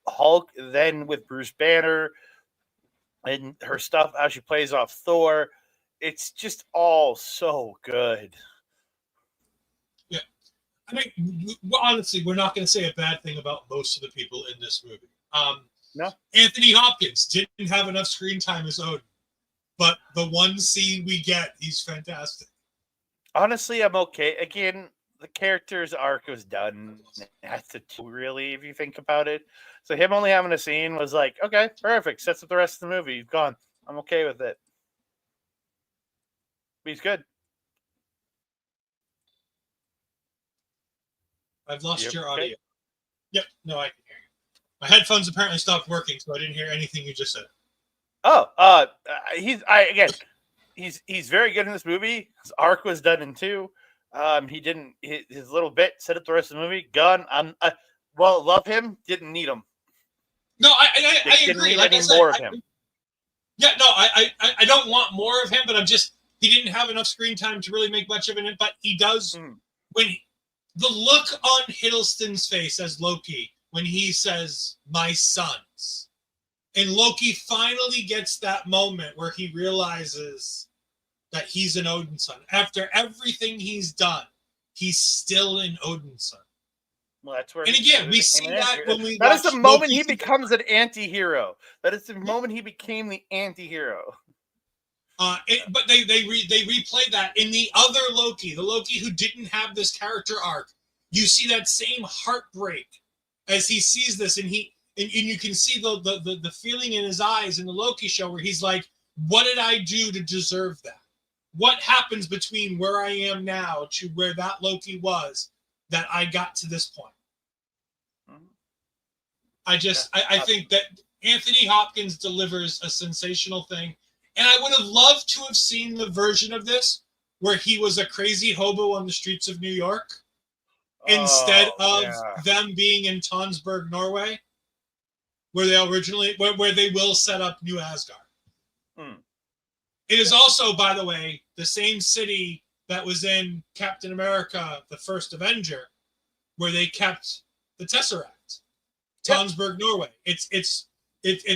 Hulk, then with Bruce Banner, and her stuff, how she plays off Thor, it's just all so good. I mean, honestly, we're not going to say a bad thing about most of the people in this movie. No. Anthony Hopkins didn't have enough screen time as Odin, but the one scene we get, he's fantastic. Honestly, I'm okay. Again, the character's arc was done. That's a two, really, if you think about it. So him only having a scene was like, okay, perfect. Sets up the rest of the movie. He's gone. I'm okay with it. But he's good. I've lost Yep, your okay. audio. Yep, no, I can hear you. My headphones apparently stopped working, so I didn't hear anything you just said. Oh, he's very good in this movie. His arc was done in two. He didn't his little bit set up the rest of the movie. Gone. Love him. Didn't need him. No, I Didn't agree. need Like I any said, more of him. Yeah, no, I don't want more of him, but he didn't have enough screen time to really make much of it. But he does the look on Hiddleston's face as Loki when he says "my sons," and Loki finally gets that moment where he realizes that he's an Odin son. After everything he's done, he's still an Odin son. Well, that's where. And again, we see that when we. That is the moment Loki he becomes an anti-hero. That is the moment he became the anti-hero. But they replay that in the other Loki, the Loki who didn't have this character arc. You see that same heartbreak as he sees this, and you can see the feeling in his eyes in the Loki show where he's like, "What did I do to deserve that? What happens between where I am now to where that Loki was that I got to this point?" I think that Anthony Hopkins delivers a sensational thing. And I would have loved to have seen the version of this where he was a crazy hobo on the streets of New York instead of them being in Tonsberg, Norway, where they originally where they will set up New Asgard. It is also, by the way, the same city that was in Captain America, the First Avenger, where they kept the Tesseract. Tonsberg, Norway. It's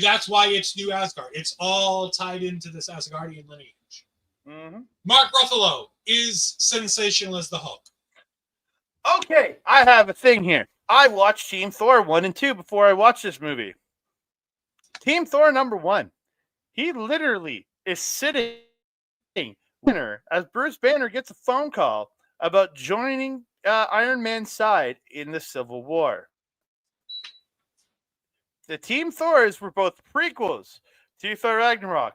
that's why it's New Asgard. It's all tied into this Asgardian lineage. Mark Ruffalo is sensational as the Hulk. Okay, I have a thing here. I watched Team Thor 1 and 2 before I watched this movie. Team Thor number 1. He literally is sitting as Bruce Banner gets a phone call about joining Iron Man's side in the Civil War. The Team Thors were both prequels to Thor Ragnarok.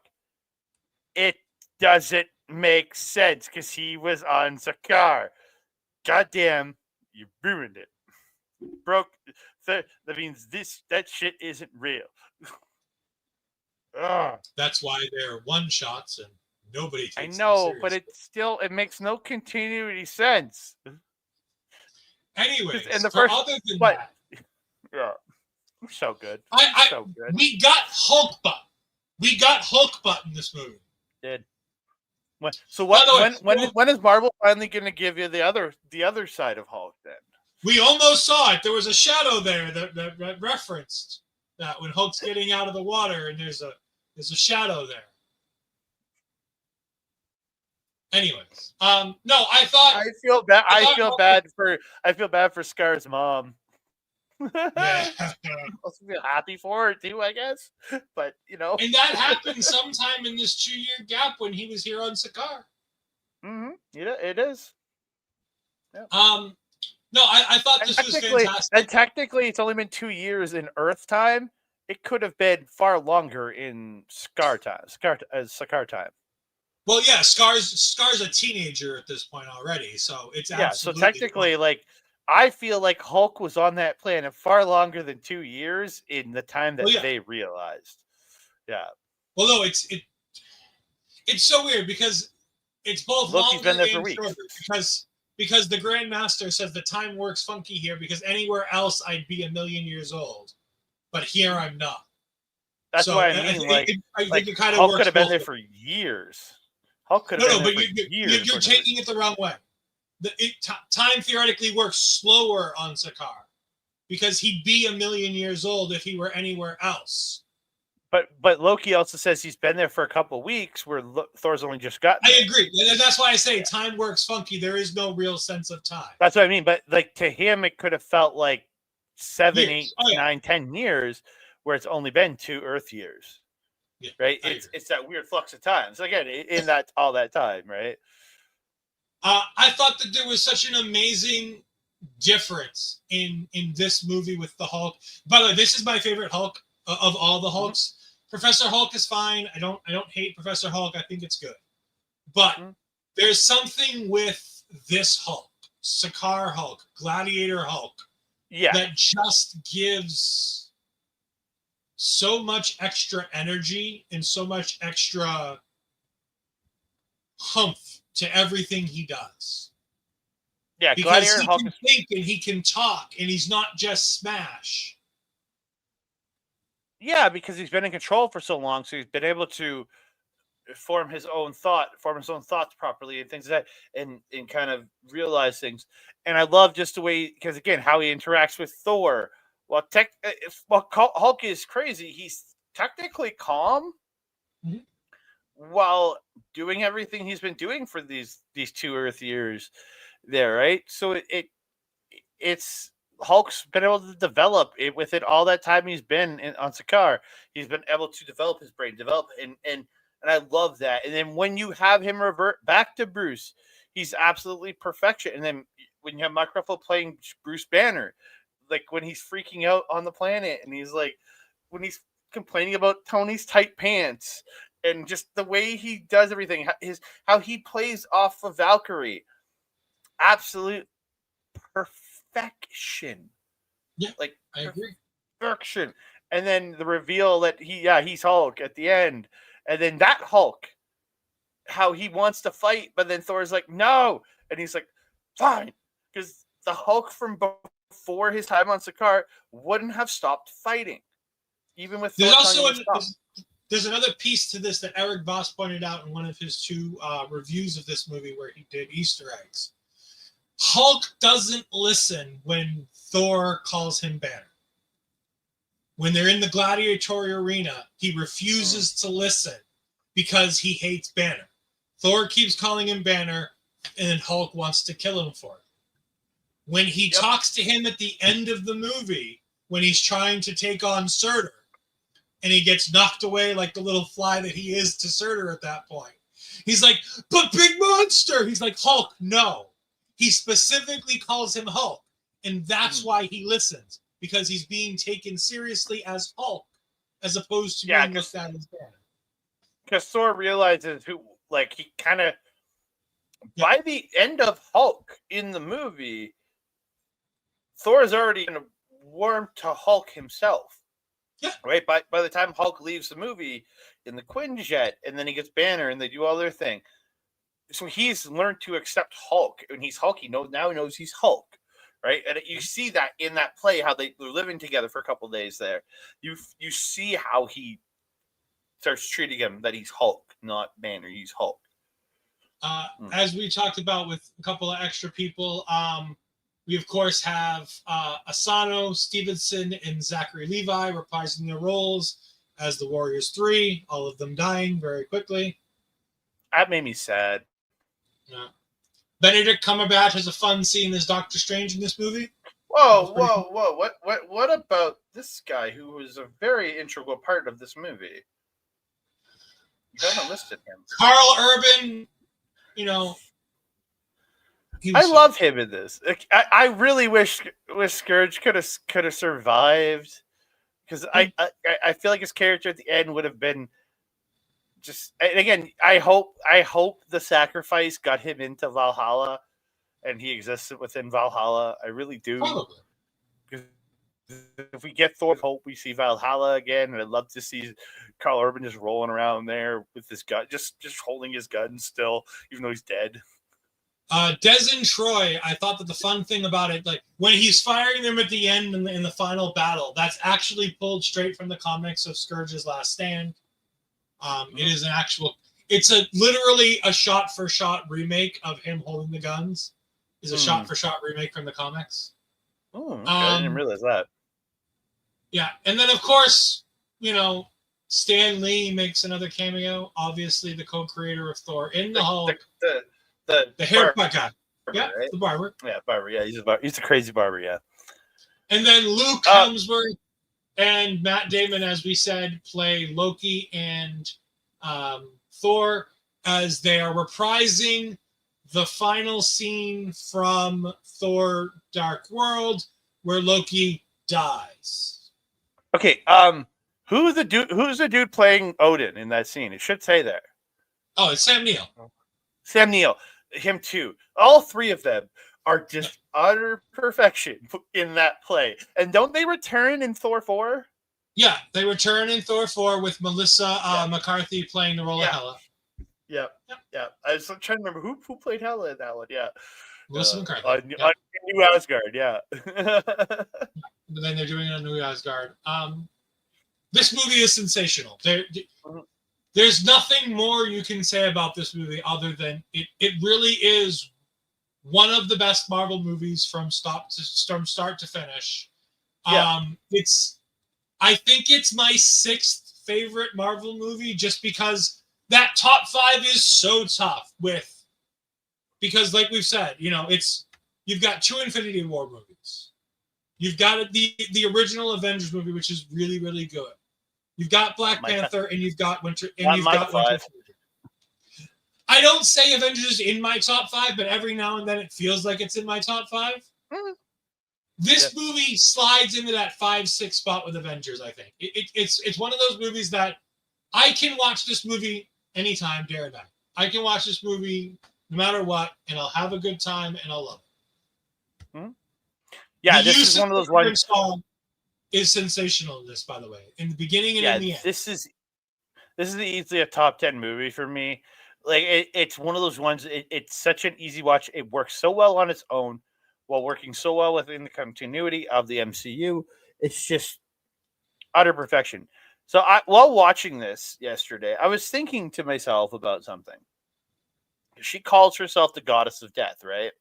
It doesn't make sense because he was on Sakaar. Goddamn, you ruined it. Broke. That means that shit isn't real. That's why they're one shots and nobody takes I know, them but it makes no continuity sense. Anyways, and the so first, other than but, that, yeah, so good. So good. We got Hulk butt. We got Hulk butt in this movie. Did. So what? When is Marvel finally going to give you the other side of Hulk? Then we almost saw it. There was a shadow there that referenced that when Hulk's getting out of the water, and there's a shadow there. Anyways, no, I feel bad. I feel bad for Scar's mom. Yeah. Also feel happy for her too, I guess. But and that happened sometime in this 2-year gap when he was here on Sakaar. It is. Yeah. No, I thought this was fantastic. And technically, it's only been 2 years in Earth time. It could have been far longer in Sakaar time. Well, yeah, Scar's a teenager at this point already, so it's absolutely So technically, I feel like Hulk was on that planet far longer than 2 years in the time that they realized. Yeah. Well, no, it's so weird because it's both Loki's been there for weeks. Shorter because the Grandmaster says the time works funky here because anywhere else I'd be 1,000,000 years old, but here I'm not. That's why I mean, I think it kind of Hulk could have been there for years. Hulk could have been there for years. You're taking it the wrong way. Time theoretically works slower on Sakaar because he'd be 1,000,000 years old if he were anywhere else. But Loki also says he's been there for a couple weeks, where Thor's only just gotten I there. agree. And that's why I say time works funky. There is no real sense of time. That's what I mean. But like to him, it could have felt like 7, Years. 8, 9, 10 years, where it's only been 2 Earth years. Yeah, right? It's that weird flux of time. So again, in that all that time, right? I thought that there was such an amazing difference in this movie with the Hulk. By the way, this is my favorite Hulk of all the Hulks. Professor Hulk is fine. I don't hate Professor Hulk. I think it's good. But there's something with this Hulk, Sakaar Hulk, Gladiator Hulk, that just gives so much extra energy and so much extra humph to everything he does. Yeah, because Gladiator he Hulk can think and he can talk and he's not just Smash. Yeah, because he's been in control for so long, so he's been able to form his own thoughts properly and things like that, and kind of realize things. And I love just the way, because again, how he interacts with Thor. While Hulk is crazy, he's technically calm while doing everything he's been doing for these 2 Earth years there, right? So it's Hulk's been able to develop it within all that time he's been on Sakaar. He's been able to develop his brain, and I love that. And then when you have him revert back to Bruce, he's absolutely perfection. And then when you have Mark Ruffalo playing Bruce Banner, like when he's freaking out on the planet, and he's like, when he's complaining about Tony's tight pants, and just the way he does everything, how he plays off of Valkyrie, absolute perfection. Yeah, like I agree. Perfection. And then the reveal that he's Hulk at the end, and then that Hulk, how he wants to fight, but then Thor's like, no, and he's like, fine, because the Hulk from before his time on Sakaar wouldn't have stopped fighting, even with There's Thor also telling him to stop. there's another piece to this that Eric Voss pointed out in one of his 2 reviews of this movie where he did Easter eggs. Hulk doesn't listen when Thor calls him Banner. When they're in the gladiatory arena, he refuses to listen because he hates Banner. Thor keeps calling him Banner, and then Hulk wants to kill him for it. When he talks to him at the end of the movie, when he's trying to take on Surtur, and he gets knocked away like the little fly that he is to Surtur at that point, he's like, but big monster! He's like, Hulk, no. He specifically calls him Hulk, and that's why he listens, because he's being taken seriously as Hulk, as opposed to being looked at as Banner. Because Thor realizes he kind of, by the end of Hulk in the movie, Thor is already warmed to Hulk himself. Yeah. Right? By the time Hulk leaves the movie in the Quinjet, and then he gets Banner, and they do all their thing. So he's learned to accept Hulk. When he's Hulk, he knows he's Hulk. Right? And you see that in that play, how they're living together for a couple of days there. You see how he starts treating him that he's Hulk, not Banner. He's Hulk. As we talked about with a couple of extra people, we of course have Asano, Stevenson, and Zachary Levi reprising their roles as the Warriors 3, all of them dying very quickly. That made me sad. Yeah. Benedict Cumberbatch has a fun scene as Doctor Strange in this movie. Whoa! What about this guy who was a very integral part of this movie? You haven't listed him. Carl Urban, I love him in this. I really wish Scourge could have survived, because I feel like his character at the end would have been just. And again, I hope the sacrifice got him into Valhalla, and he existed within Valhalla. I really do. Probably. Because if we get Thor, I hope we see Valhalla again, and I'd love to see Carl Urban just rolling around there with his gun, just holding his gun still, even though he's dead. Des and Troy, I thought that the fun thing about it, like when he's firing them at the end in the final battle, that's actually pulled straight from the comics of Scourge's Last Stand. It is an actual, it's literally a shot-for-shot remake of him holding the guns. Is a shot-for-shot remake from the comics. Oh, okay. I didn't realize that. Yeah, and then of course, Stan Lee makes another cameo. Obviously, the co-creator of Thor in the Hulk. The haircut guy. Yeah, right? the barber. Yeah, barber. Yeah, he's a crazy barber. Yeah. And then Luke Hemsworth and Matt Damon, as we said, play Loki and Thor as they are reprising the final scene from Thor: Dark World, where Loki dies. Okay. Who's the dude playing Odin in that scene? It should say there. Oh, it's Sam Neill. Sam Neill. Him too. All three of them are just utter perfection in that play. And don't they return in Thor 4? Yeah, they return in Thor 4 with Melissa McCarthy playing the role of Hela. Yeah. I was trying to remember who played Hela in that one. Yeah. Melissa McCarthy. On New Asgard, yeah. But then they're doing it on New Asgard. This movie is sensational. There's nothing more you can say about this movie other than it really is one of the best Marvel movies from start to finish. Yeah. I think it's my 6th favorite Marvel movie just because that top 5 is so tough because like we've said, you've got 2 Infinity War movies. You've got the original Avengers movie, which is really, really good. You've got Black Panther, and you've got Winter Soldier. I don't say Avengers is in my top 5, but every now and then it feels like it's in my top 5. Mm-hmm. This movie slides into that 5-6 spot with Avengers, I think. It's one of those movies that I can watch this movie anytime, day or night. I can watch this movie no matter what, and I'll have a good time, and I'll love it. Mm-hmm. Yeah, this is one of those ones. Is sensational in this, by the way, in the beginning and in the end. This is easily a top 10 movie for me. Like it's one of those ones. It's such an easy watch. It works so well on its own, while working so well within the continuity of the MCU. It's just utter perfection. So while watching this yesterday, I was thinking to myself about something. She calls herself the goddess of death, right?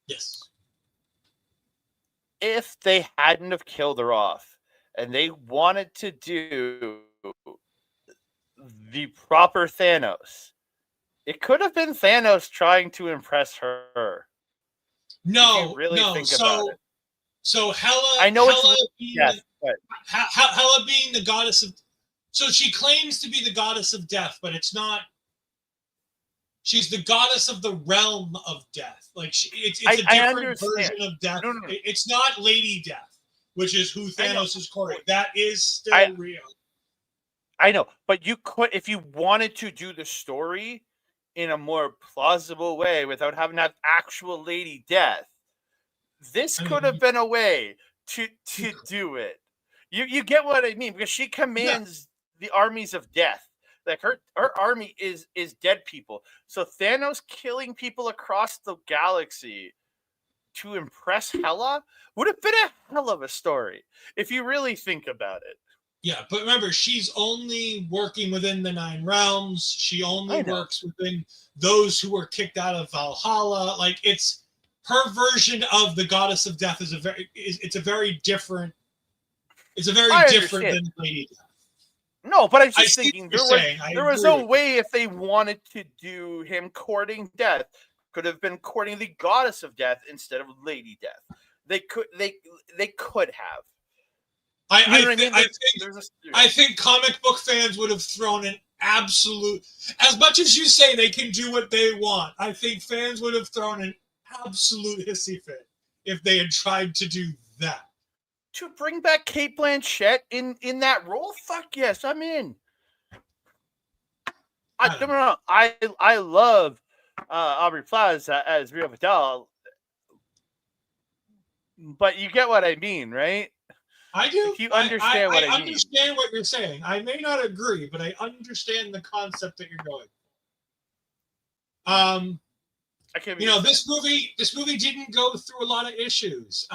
Yes. If they hadn't have killed her off and they wanted to do the proper Thanos, it could have been Thanos trying to impress her. No, really think about it. So Hela, I know Hela Hela being the goddess of, so she claims to be the goddess of death, but it's not. She's the goddess of the realm of death. Like it's a different version of death. No. It's not Lady Death, which is who Thanos is courting. That is still real. I know, but you could, if you wanted to do the story in a more plausible way without having to have actual Lady Death, this could have been a way to do it. You get what I mean? Because she commands the armies of death. Like her army is dead people. So Thanos killing people across the galaxy to impress Hela would have been a hell of a story if you really think about it. Yeah, but remember, she's only working within the 9 realms. She only works within those who were kicked out of Valhalla. Like it's her version of the goddess of death is a very different than Lady Death. No, but I'm just thinking there was a way if they wanted to do him courting death, could have been courting the goddess of death instead of Lady Death. They could have. I think comic book fans would have thrown an absolute, as much as you say they can do what they want, I think fans would have thrown an absolute hissy fit if they had tried to do that. To bring back Cate Blanchett in that role? Fuck yes, I'm in. I love Aubrey Plaza as Rio Vidal, but you get what I mean, right? I do. If you understand what I mean. I understand what you're saying. I may not agree, but I understand the concept that you're going. This movie didn't go through a lot of issues.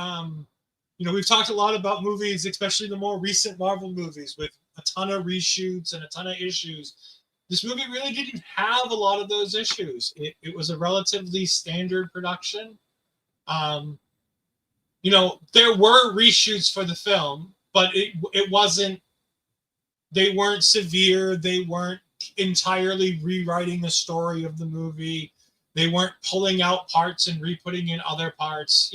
We've talked a lot about movies, especially the more recent Marvel movies, with a ton of reshoots and a ton of issues. This movie really didn't have a lot of those issues. It was a relatively standard production. There were reshoots for the film, but it wasn't severe. They weren't entirely rewriting the story of the movie. They weren't pulling out parts and re-putting in other parts.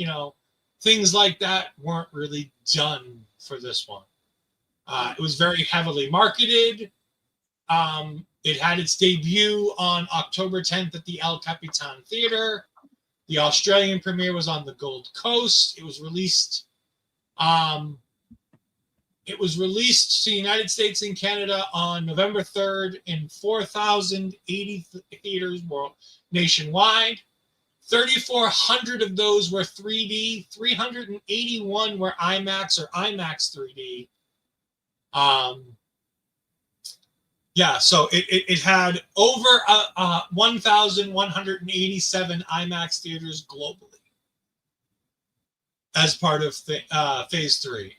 Things like that weren't really done for this one. It was very heavily marketed. It had its debut on October 10th at the El Capitan Theater. The Australian premiere was on the Gold Coast. It was released to the United States and Canada on November 3rd in 4,080 theaters nationwide. 3,400 of those were 3D. 381 were IMAX or IMAX 3D. So it had over 1,187 IMAX theaters globally as part of Phase 3.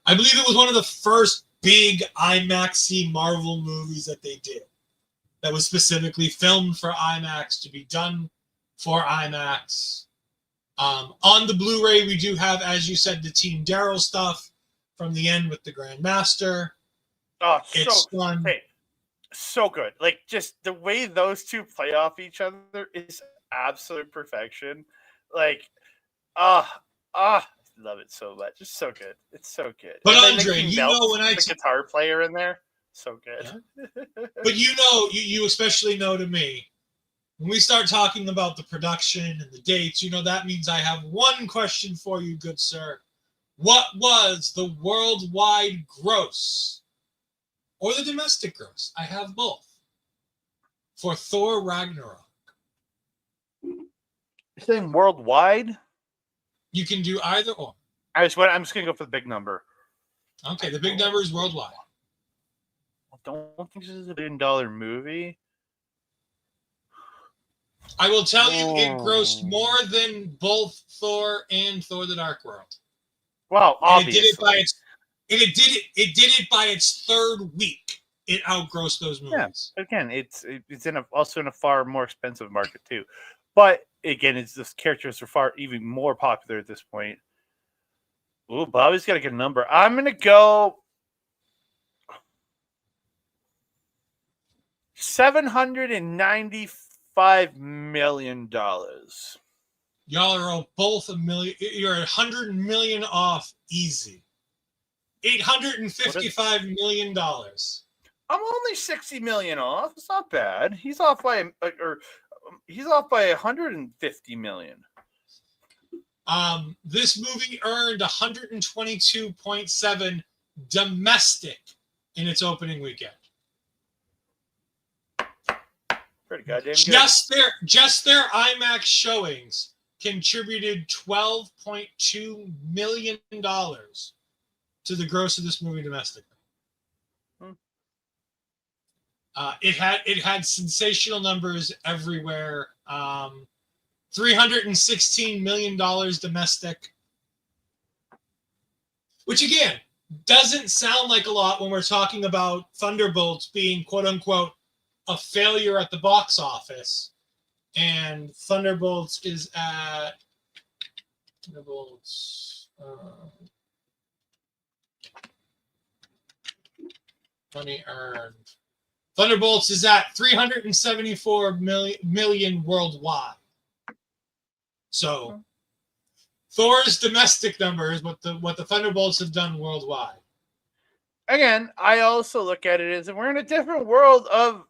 I believe it was one of the first big IMAX-y Marvel movies that they did that was specifically filmed for IMAX, to be done for IMAX. On the Blu-ray, we do have, as you said, the Team Daryl stuff from the end with the Grandmaster. Oh, so good. Like, just the way those two play off each other is absolute perfection. Like, I love it so much. It's so good. It's so good. But and Andre, when the guitar player in there, so good. Yeah. But you especially know to me, when we start talking about the production and the dates, that means I have one question for you, good sir. What was the worldwide gross or the domestic gross? I have both. For Thor Ragnarok. You're saying worldwide? You can do either or. I'm just going to go for the big number. Okay, the big number is worldwide. I don't think this is a $1 billion movie. I will tell you, it grossed more than both Thor and Thor: The Dark World. Well, obviously. It did it by its third week. It outgrossed those movies. Yeah. Again, it's also in a far more expensive market too. But again, the characters are far even more popular at this point. Ooh, Bobby's got a good number. I'm gonna go $795 million. Y'all are both $1 million. You're $100 million off easy. $855 million. I'm only $60 million off. It's not bad. He's off by $150 million. This movie earned 122.7 domestic in its opening weekend. Pretty goddamn good. Just their IMAX showings contributed $12.2 million to the gross of this movie domestically. It had sensational numbers everywhere. $316 million domestic, which again doesn't sound like a lot when we're talking about Thunderbolts being quote unquote a failure at the box office, and Thunderbolts is at money earned. Thunderbolts is at 374 million worldwide. So Thor's domestic number is what the Thunderbolts have done worldwide. Again, I also look at it as we're in a different world of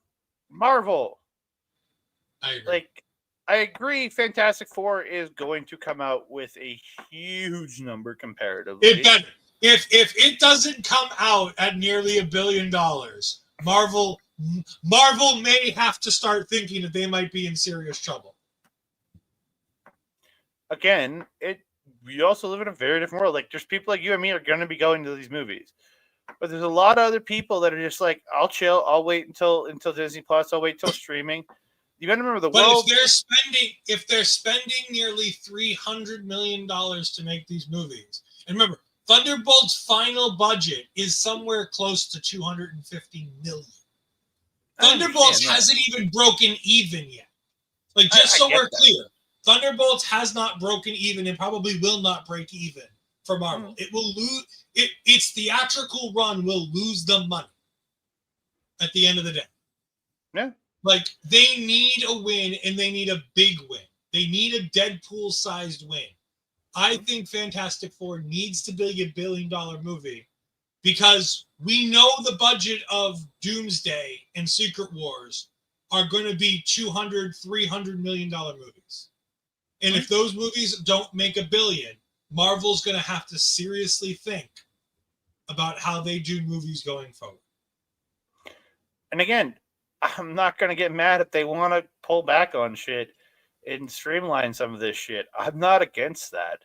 Marvel. I agree. Fantastic Four is going to come out with a huge number comparatively. If it doesn't come out at nearly $1 billion, Marvel may have to start thinking that they might be in serious trouble. Again, we also live in a very different world. Like, there's people like you and me are going to be going to these movies, but there's a lot of other people that are just like, I'll chill, I'll wait until Disney Plus, I'll wait until streaming. You got to remember the world. But if they're spending nearly $300 million to make these movies, and remember, Thunderbolt's final budget is somewhere close to $250 million. Thunderbolts hasn't even broken even yet. Like, just so we're clear, Thunderbolts has not broken even and probably will not break even for Marvel. It will lose. Its theatrical run will lose them money at the end of the day. Yeah. Like, they need a win, and they need a big win. They need a Deadpool-sized win. I think Fantastic Four needs to be a billion-dollar movie because we know the budget of Doomsday and Secret Wars are going to be $200, $300 million movies. And if those movies don't make $1 billion, Marvel's going to have to seriously think about how they do movies going forward. And again, I'm not going to get mad if they want to pull back on shit and streamline some of this shit. I'm not against that.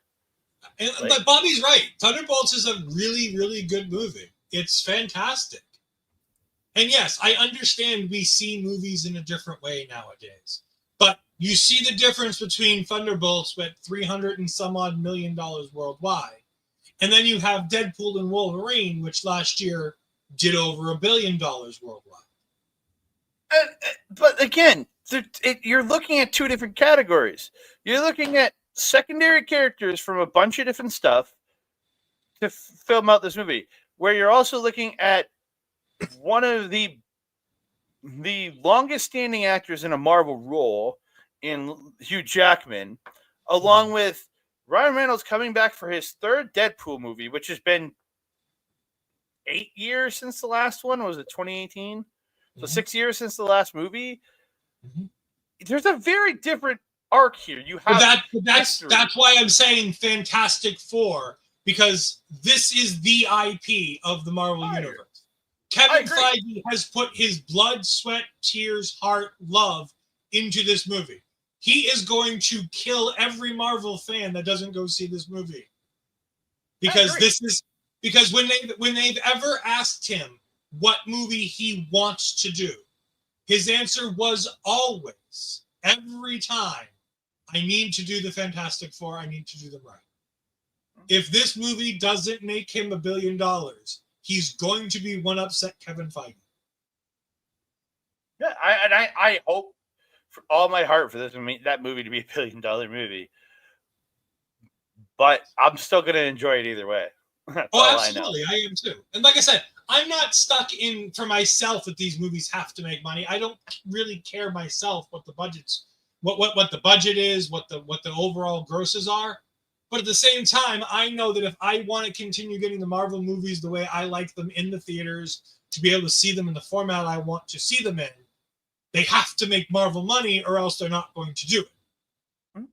But Bobby's right. Thunderbolts is a really, really good movie. It's fantastic. And yes, I understand we see movies in a different way nowadays. But you see the difference between Thunderbolts with $300 and some odd million worldwide. And then you have Deadpool and Wolverine, which last year did over $1 billion worldwide. But again, you're looking at two different categories. You're looking at secondary characters from a bunch of different stuff to film out this movie, where you're also looking at one of the longest standing actors in a Marvel role in Hugh Jackman, along with Ryan Reynolds coming back for his third Deadpool movie, which has been 8 years since the last one. Was it 2018? So 6 years since the last movie. There's a very different arc here. You have that's why I'm saying Fantastic Four, because this is the IP of the Marvel Universe. Kevin Feige has put his blood, sweat, tears, heart, love into this movie. He is going to kill every Marvel fan that doesn't go see this movie. Because when they've ever asked him what movie he wants to do, his answer was always, every time, I need to do the Fantastic Four, I need to do them right. If this movie doesn't make him $1 billion, he's going to be one upset Kevin Feige. Yeah, I hope for all my heart for that movie to be $1 billion movie. But I'm still going to enjoy it either way. Absolutely. I am too. And like I said, I'm not stuck in for myself that these movies have to make money. I don't really care myself what the budgets, what the budget is, what the overall grosses are. But at the same time, I know that if I want to continue getting the Marvel movies the way I like them in the theaters, to be able to see them in the format I want to see them in, they have to make Marvel money or else they're not going to do it.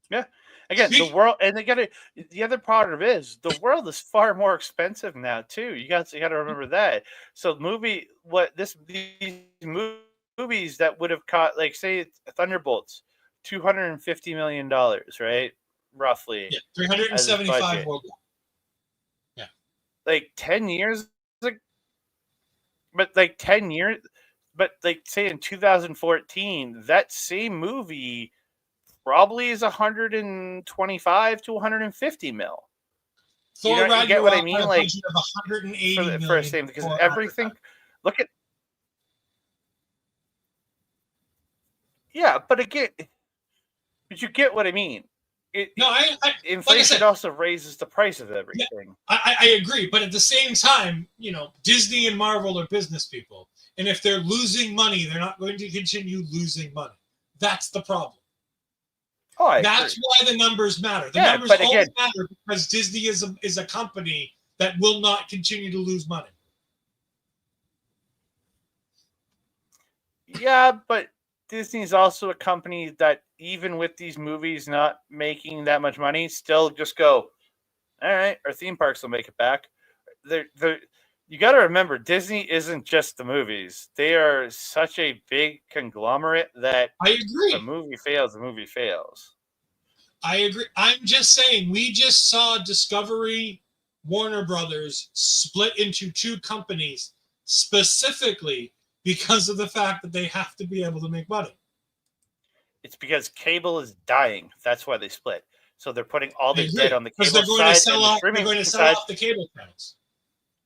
Yeah. Again, the world, and the other part of it is the world is far more expensive now too. You got to remember that. So these movies that would have caught, like, say Thunderbolts, $250 million, right? Roughly. Yeah, 375 worldwide. Yeah. Like 10 years, but say in 2014, that same movie probably is 125 to 150 mil. Thor you get what I mean? Like, of 180 for a same, because everything. Look at. Yeah, but again, but you get what I mean. Inflation like I said, also raises the price of everything. Yeah, I agree, but at the same time, Disney and Marvel are business people, and if they're losing money, they're not going to continue losing money. That's the problem. That's why the numbers matter. The numbers only matter because Disney is a company that will not continue to lose money. Yeah, but Disney is also a company that, even with these movies not making that much money, still just go, all right, our theme parks will make it back. You got to remember, Disney isn't just the movies. They are such a big conglomerate that I agree. The movie fails. I agree. I'm just saying, we just saw Discovery, Warner Brothers split into two companies specifically because of the fact that they have to be able to make money. It's because cable is dying. That's why they split. So they're putting all their debt on the cable side. They're going to sell off the cable channels.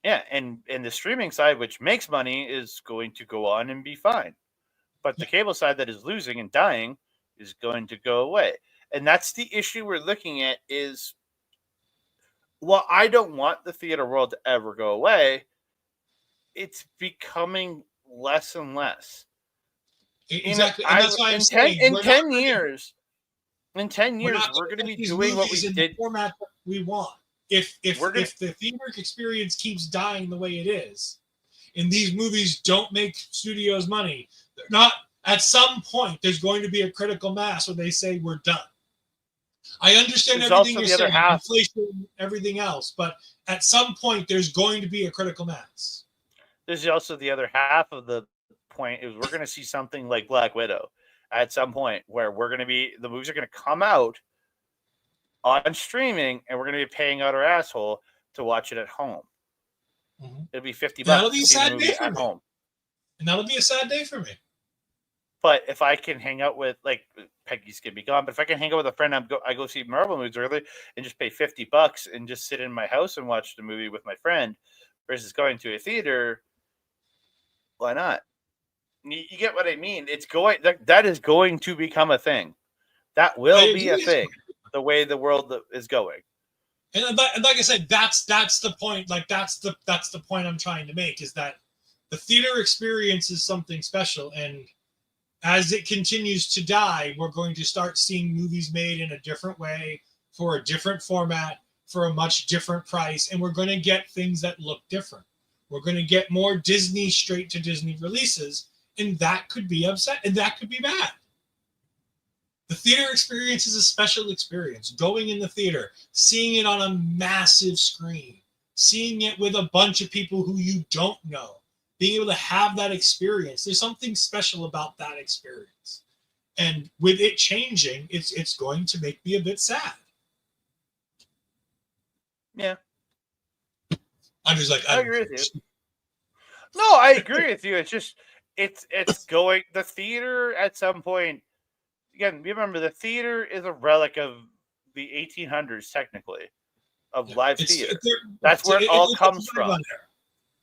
Yeah, and the streaming side, which makes money, is going to go on and be fine. But the cable side that is losing and dying is going to go away. And that's the issue we're looking at, is while I don't want the theater world to ever go away, it's becoming less and less. Exactly, and that's why I'm saying in we're 10 not years, in 10 we're years, not we're going going to to be these doing what we movies in did. the format that we want. If We're gonna, the theater experience keeps dying the way it is, and these movies don't make studios money, they're not. At some point, there's going to be a critical mass where they say we're done. I understand there's everything also you're the other saying, half. inflation, everything else, but at some point, there's going to be a critical mass. There's also the other half of the point is we're going to see something like Black Widow at some point where the movies are going to come out on streaming and we're going to be paying out our asshole to watch it at home. Mm-hmm. It'll be $50 That'll be to a see the sad movie day for at me. home. And that'll be a sad day for me. But if I can hang out with, like, Peggy's gonna be gone, but if I can hang out with a friend, I go see Marvel movies early and just pay $50 and just sit in my house and watch the movie with my friend versus going to a theater, why not? You get what I mean? It's going that is going to become a thing. That will be a thing. The way the world is going. And like I said, that's the point. Like that's the point I'm trying to make is that the theater experience is something special, and as it continues to die, we're going to start seeing movies made in a different way for a different format for a much different price, and we're going to get things that look different. We're going to get more Disney straight to Disney releases, and that could be upset, and that could be bad. The theater experience is a special experience. Going in the theater, seeing it on a massive screen, seeing it with a bunch of people who you don't know, being able to have that experience. There's something special about that experience. And with it changing, it's going to make me a bit sad. Yeah. I'm just like, I agree with you. No, I agree with you. It's just it's going the theater at some point. Again, remember the theater is a relic of the 1800s, technically, of live theater. That's where it all comes from.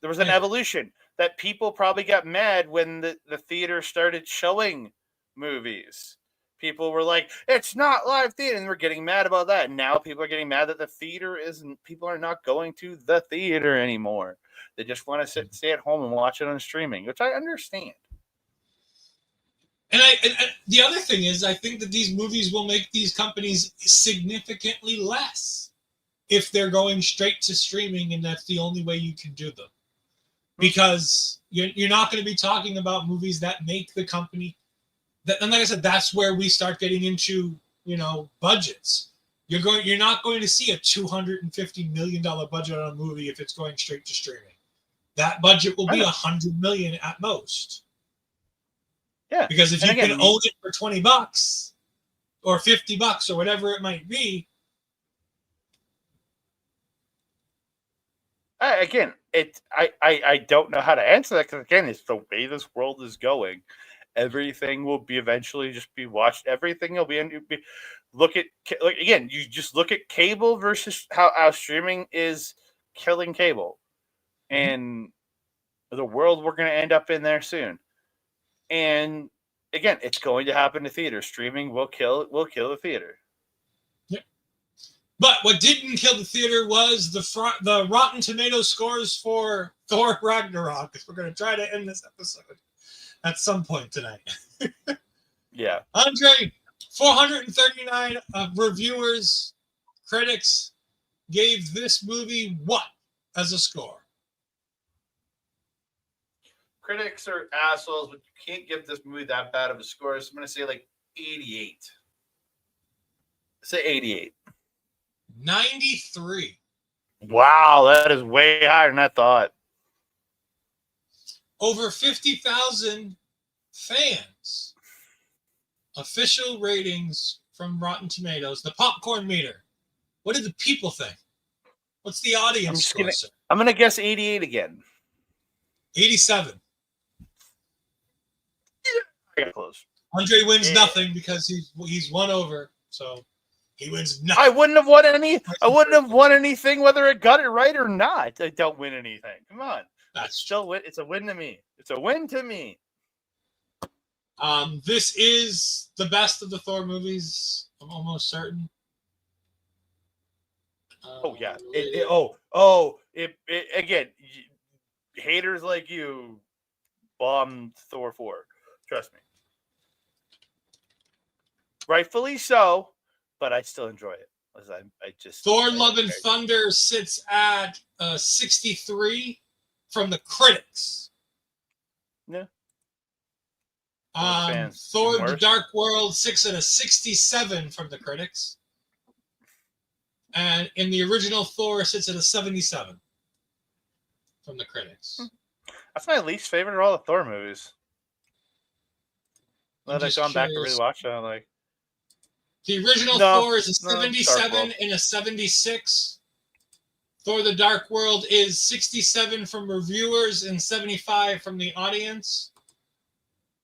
There was an evolution that people probably got mad when the theater started showing movies. People were like, it's not live theater, and we're getting mad about that. And now people are getting mad that the theater isn't, people are not going to the theater anymore. They just want to stay at home and watch it on streaming, which I understand. And the other thing is, I think that these movies will make these companies significantly less if they're going straight to streaming, and that's the only way you can do them. Because you're not going to be talking about movies that make the company. And like I said, that's where we start getting into, budgets. You're not going to see a $250 million budget on a movie if it's going straight to streaming. That budget will be $100 million at most. Yeah, because if you can own it for $20 or $50 or whatever it might be. Again, I don't know how to answer that because again, it's the way this world is going. Everything will be eventually just be watched. Everything will be look again. You just look at cable versus how streaming is killing cable, and the world we're going to end up in there soon. And again, it's going to happen to theater. Streaming will kill the theater. Yeah. But what didn't kill the theater was the Rotten Tomatoes scores for Thor Ragnarok. We're going to try to end this episode at some point tonight. Yeah. Andre, 439 reviewers, critics gave this movie what as a score? Critics are assholes, but you can't give this movie that bad of a score. So I'm going to say like 88. Say 88. 93. Wow, that is way higher than I thought. Over 50,000 fans. Official ratings from Rotten Tomatoes. The popcorn meter. What did the people think? What's the audience score? I'm going to guess 88 again. 87. I got close. Andre wins nothing because he's won over, so he wins nothing. I wouldn't have won anything whether it got it right or not. I don't win anything. Come on. It's a win to me. It's a win to me. This is the best of the Thor movies. I'm almost certain. Oh yeah. Again, haters like you bombed Thor 4. Trust me. Rightfully so, but I still enjoy it. Thor: Love and Thunder sits at 63 from the critics. Yeah. Thor: The Dark World sits at a 67 from the critics. And in the original Thor sits at a 77 from the critics. That's my least favorite of all the Thor movies. Now that I've gone back to really watch it, I'm like... The original Thor is a 77 and a 76. Thor: The Dark World is 67 from reviewers and 75 from the audience.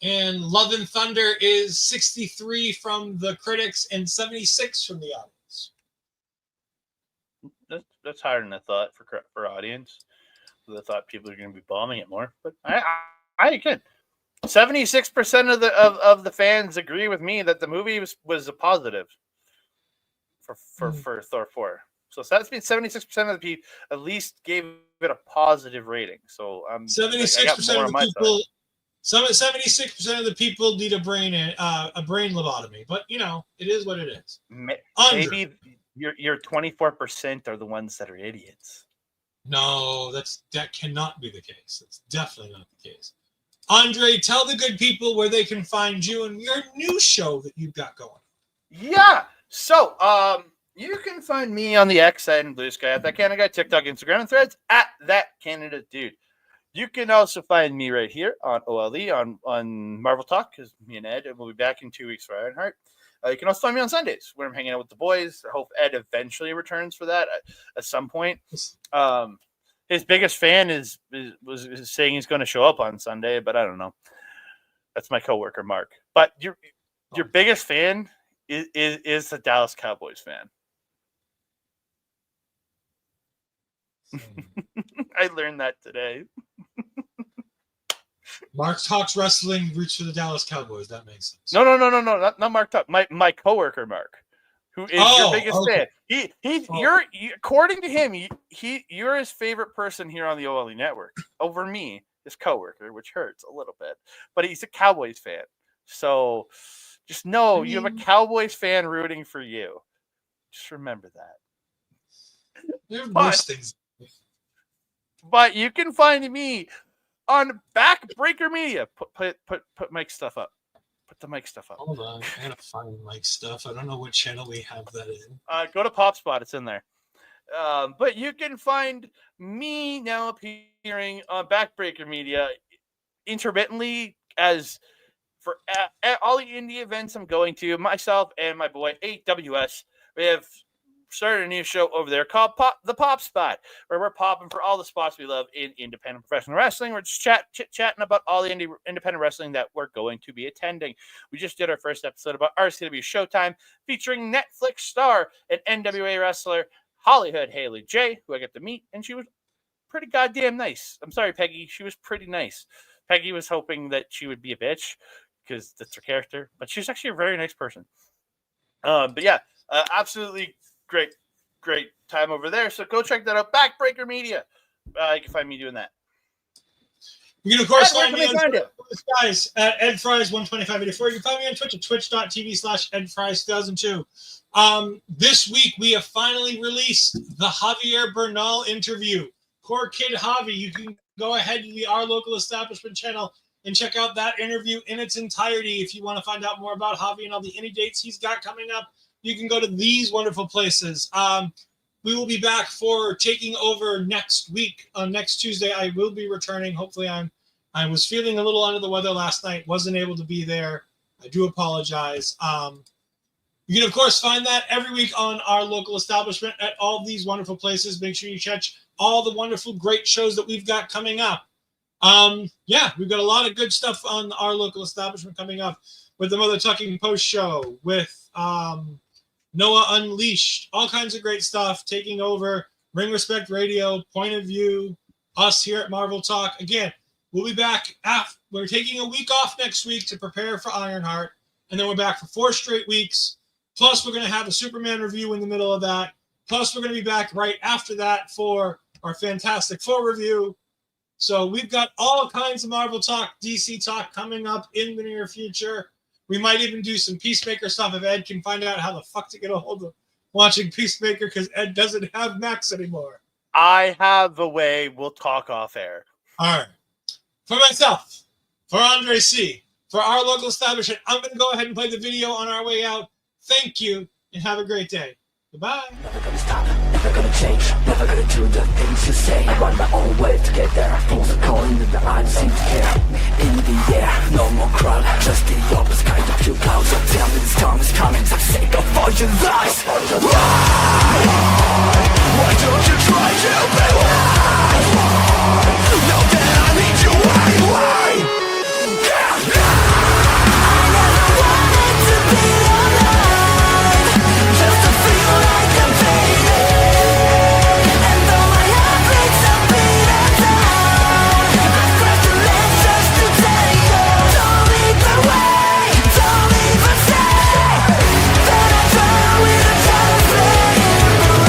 And Love and Thunder is 63 from the critics and 76 from the audience. That's higher than I thought for audience. I thought people are going to be bombing it more, but I again, 76% of the fans agree with me that the movie was a positive for Thor 4. So that's been 76% of the people at least gave it a positive rating. So 76% of the people. 76% of the people need a brain lobotomy, but it is what it is. Maybe your 24% are the ones that are idiots. No, that cannot be the case. That's definitely not the case. Andre, tell the good people where they can find you and your new show that you've got going. Yeah. So, you can find me on the X and Blue Sky at That Canada Guy, TikTok, Instagram, and Threads at That Canada Dude. You can also find me right here on OLE on Marvel Talk, because me and Ed, and we'll be back in 2 weeks for Ironheart. You can also find me on Sundays where I'm hanging out with the boys. I hope Ed eventually returns for that at some point. His biggest fan was saying he's going to show up on Sunday, but I don't know. That's my coworker Mark. But your biggest fan is the Dallas Cowboys fan. I learned that today. Mark talks wrestling, roots for the Dallas Cowboys. That makes sense. No, not Mark Talk. My coworker Mark, who is your biggest fan. You're according to him, you're his favorite person here on the OLE network over me, his coworker, which hurts a little bit. But he's a Cowboys fan, so just know you have a Cowboys fan rooting for you. Just remember that. There's worse things. But you can find me on Backbreaker Media. Put Mike's stuff up. Put the Mike stuff up. Hold on, I gotta find Mike's stuff. I don't know what channel we have that in. Go to PopSpot. It's in there. But you can find me now appearing on Backbreaker Media intermittently as for all the indie events I'm going to. Myself and my boy AWS. We have started a new show over there called The Pop Spot, where we're popping for all the spots we love in independent professional wrestling. We're just chit-chatting about all the independent wrestling that we're going to be attending. We just did our first episode about RCW Showtime, featuring Netflix star and NWA wrestler Hollywood Haley J, who I got to meet, and she was pretty goddamn nice. I'm sorry, Peggy. She was pretty nice. Peggy was hoping that she would be a bitch, because that's her character, but she's actually a very nice person. But yeah, absolutely great time over there. So go check that out. Backbreaker Media. You can find me doing that. You can, of course, find me on Twitter, guys, at EdFries12584. You can find me on Twitch at twitch.tv/EdFries2002. This week, we have finally released the Javier Bernal interview. Core Kid Javi. You can go ahead to the Our Local Establishment channel and check out that interview in its entirety. If you want to find out more about Javi and all the indie dates he's got coming up, you can go to these wonderful places. We will be back for taking over next week. Next Tuesday, I will be returning. Hopefully, I was feeling a little under the weather last night. Wasn't able to be there. I do apologize. You can, of course, find that every week on Our Local Establishment at all these wonderful places. Make sure you catch all the wonderful, great shows that we've got coming up. Yeah, we've got a lot of good stuff on Our Local Establishment coming up with the Mother Tucking Post Show, with Noah Unleashed, all kinds of great stuff, taking over Ring Respect Radio, Point of View, us here at Marvel Talk. Again, we'll be back after. We're taking a week off next week to prepare for Ironheart, and then we're back for 4 straight weeks. Plus, we're going to have a Superman review in the middle of that, Plus, we're going to be back right after that for our Fantastic Four review. So we've got all kinds of Marvel talk, DC talk coming up in the near future. We might even do some Peacemaker stuff if Ed can find out how the fuck to get a hold of watching Peacemaker, because Ed doesn't have Max anymore. I have a way. We'll talk off air. All right. For myself, for Andre C., for our local establishment, I'm going to go ahead and play the video on our way out. Thank you, and have a great day. Goodbye. Never gonna stop, never gonna change, never gonna do the things you say. I run my own way to get there. Fools are calling and I don't seem to care. In the air, no more crowd, just the opposite kind of few clouds. So tell me this time is coming, for the sake of all your lies.